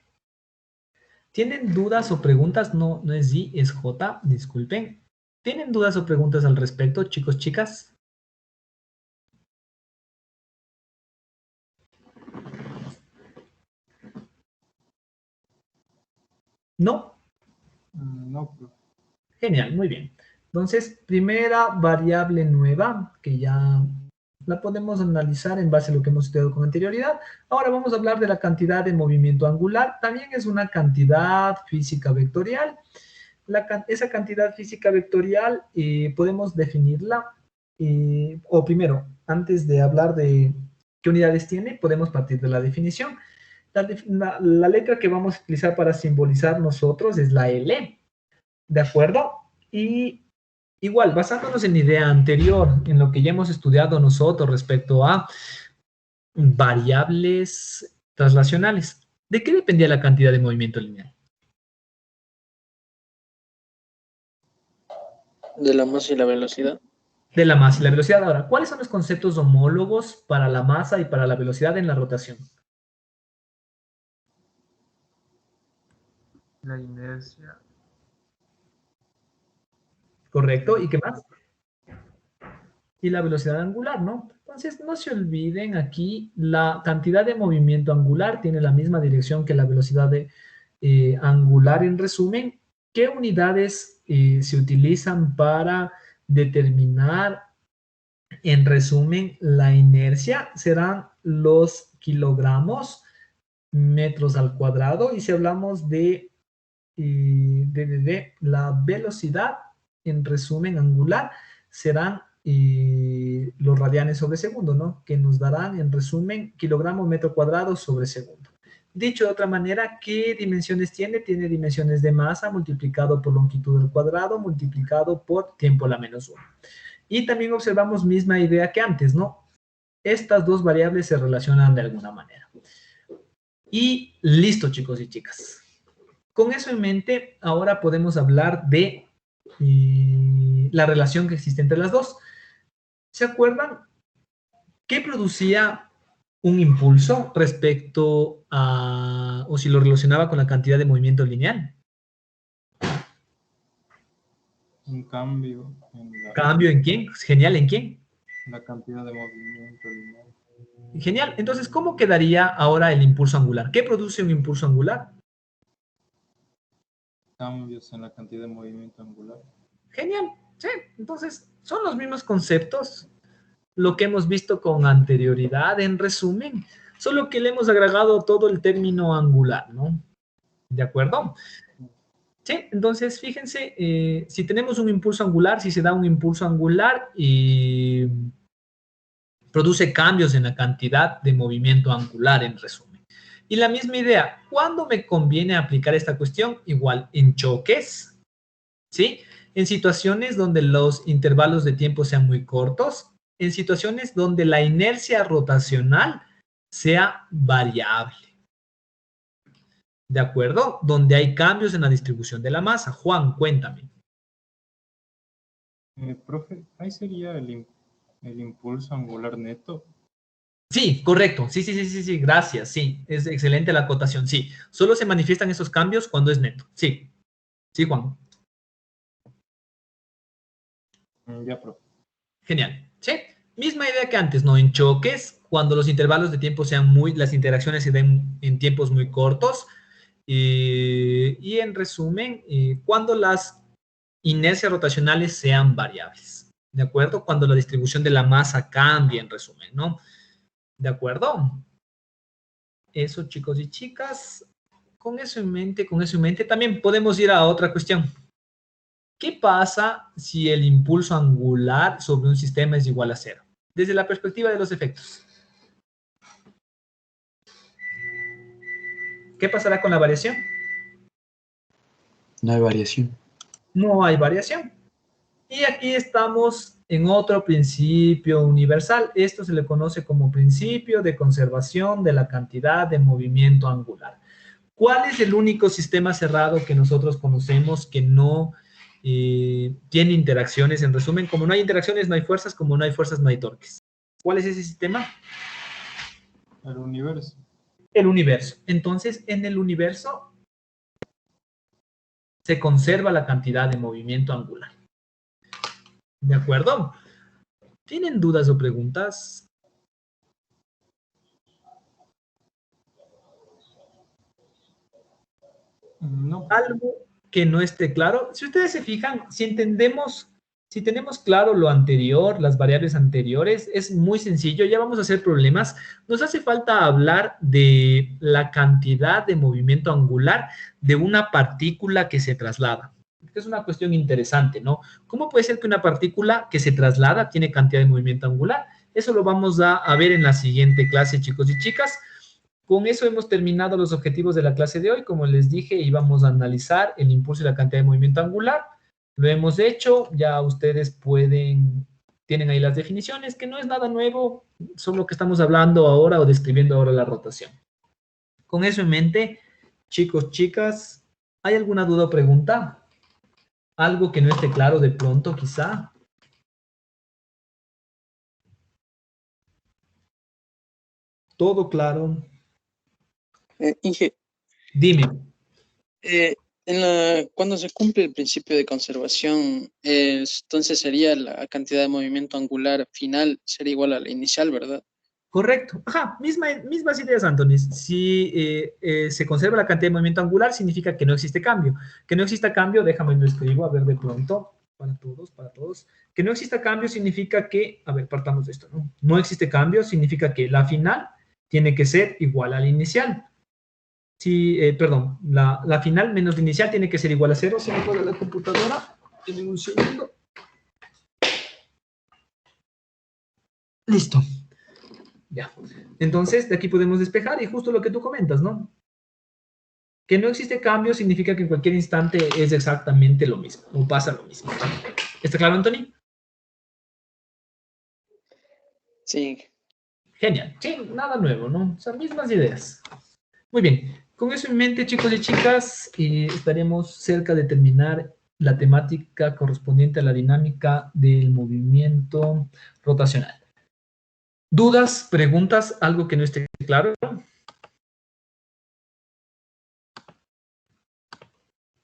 ¿Tienen dudas o preguntas? No, no es Y, es J, disculpen. ¿Tienen dudas o preguntas al respecto, chicos, chicas? ¿No? No, profe. Genial, muy bien. Entonces, primera variable nueva, que ya la podemos analizar en base a lo que hemos estudiado con anterioridad. Ahora vamos a hablar de la cantidad de movimiento angular. También es una cantidad física vectorial. Esa cantidad física vectorial podemos definirla, o primero, antes de hablar de qué unidades tiene, podemos partir de la definición. La letra que vamos a utilizar para simbolizar nosotros es la L, ¿de acuerdo? Y igual, basándonos en la idea anterior, en lo que ya hemos estudiado nosotros respecto a variables translacionales, ¿de qué dependía la cantidad de movimiento lineal? De la masa y la velocidad. De la masa y la velocidad. Ahora, ¿cuáles son los conceptos homólogos para la masa y para la velocidad en la rotación? La inercia. ¿Correcto? ¿Y qué más? Y la velocidad angular, ¿no? Entonces, no se olviden aquí, la cantidad de movimiento angular tiene la misma dirección que la velocidad angular. En resumen, ¿qué unidades se utilizan para determinar, en resumen, la inercia? Serán los kilogramos, metros al cuadrado. Y si hablamos de la velocidad, en resumen, angular, serán los radianes sobre segundo, ¿no? Que nos darán, en resumen, kilogramos metro cuadrado sobre segundo. Dicho de otra manera, ¿qué dimensiones tiene? Tiene dimensiones de masa multiplicado por longitud al cuadrado multiplicado por tiempo a la menos 1. Y también observamos misma idea que antes, ¿no? Estas dos variables se relacionan de alguna manera. Y listo, chicos y chicas. Con eso en mente, ahora podemos hablar de la relación que existe entre las dos. ¿Se acuerdan qué producía un impulso respecto a, o si lo relacionaba con la cantidad de movimiento lineal? Un cambio en ¿Cambio en quién? Genial, ¿en quién? la cantidad de movimiento lineal. Genial. Entonces, ¿cómo quedaría ahora el impulso angular? ¿Qué produce un impulso angular? Cambios en la cantidad de movimiento angular. Genial. Sí, entonces son los mismos conceptos, lo que hemos visto con anterioridad, en resumen, solo que le hemos agregado todo el término angular, ¿no? ¿De acuerdo? Sí, entonces fíjense, si tenemos un impulso angular, si se da un impulso angular y produce cambios en la cantidad de movimiento angular, en resumen. Y la misma idea, ¿cuándo me conviene aplicar esta cuestión? Igual en choques, ¿sí? En situaciones donde los intervalos de tiempo sean muy cortos, en situaciones donde la inercia rotacional sea variable. ¿De acuerdo? Donde hay cambios en la distribución de la masa. Juan, cuéntame. Profe, ahí sería el impulso angular neto. Sí, correcto. Sí, gracias. Sí, es excelente la acotación. Sí, solo se manifiestan esos cambios cuando es neto. Sí, sí, Juan. Ya, profe. Genial. Sí, misma idea que antes, ¿no? En choques, cuando los intervalos de tiempo sean las interacciones se den en tiempos muy cortos. Y en resumen, cuando las inercias rotacionales sean variables. ¿De acuerdo? Cuando la distribución de la masa cambie, en resumen, ¿no? ¿De acuerdo? Eso, chicos y chicas. Con eso en mente, también podemos ir a otra cuestión. ¿Qué pasa si el impulso angular sobre un sistema es igual a 0? Desde la perspectiva de los efectos. ¿Qué pasará con la variación? No hay variación. No hay variación. Y aquí estamos en otro principio universal. Esto se le conoce como principio de conservación de la cantidad de movimiento angular. ¿Cuál es el único sistema cerrado que nosotros conocemos que no tiene interacciones? En resumen, como no hay interacciones, no hay fuerzas, como no hay fuerzas, no hay torques. ¿Cuál es ese sistema? El universo. El universo. Entonces, en el universo se conserva la cantidad de movimiento angular. ¿De acuerdo? ¿Tienen dudas o preguntas? No. Algo que no esté claro. Si ustedes se fijan, si tenemos claro lo anterior, las variables anteriores, es muy sencillo, ya vamos a hacer problemas. Nos hace falta hablar de la cantidad de movimiento angular de una partícula que se traslada. Es una cuestión interesante, ¿no? ¿Cómo puede ser que una partícula que se traslada tiene cantidad de movimiento angular? Eso lo vamos a ver en la siguiente clase, chicos y chicas. Con eso hemos terminado los objetivos de la clase de hoy. Como les dije, íbamos a analizar el impulso y la cantidad de movimiento angular. Lo hemos hecho, ya ustedes tienen ahí las definiciones, que no es nada nuevo, son lo que estamos hablando ahora o describiendo ahora la rotación. Con eso en mente, chicos, chicas, ¿hay alguna duda o pregunta? ¿Algo que no esté claro de pronto, quizá? ¿Todo claro? Inge, Dime. cuando se cumple el principio de conservación, entonces sería la cantidad de movimiento angular final sería igual a la inicial, ¿verdad? Correcto. Ajá, mismas ideas, Anthony. Si se conserva la cantidad de movimiento angular, significa que no existe cambio. Que no exista cambio, déjame lo escribo, a ver de pronto, para todos. Que no exista cambio significa que, a ver, partamos de esto, ¿no? No existe cambio significa que la final tiene que ser igual a la inicial. Perdón, la final menos la inicial tiene que ser igual a 0. Se me apaga la computadora. En un segundo. Listo. Ya. Entonces, de aquí podemos despejar y justo lo que tú comentas, ¿no? Que no existe cambio significa que en cualquier instante es exactamente lo mismo, o pasa lo mismo. ¿Está claro, Anthony? Sí. Genial. Sí, nada nuevo, ¿no? Son mismas ideas. Muy bien. Con eso en mente, chicos y chicas, estaremos cerca de terminar la temática correspondiente a la dinámica del movimiento rotacional. ¿Dudas, preguntas, algo que no esté claro?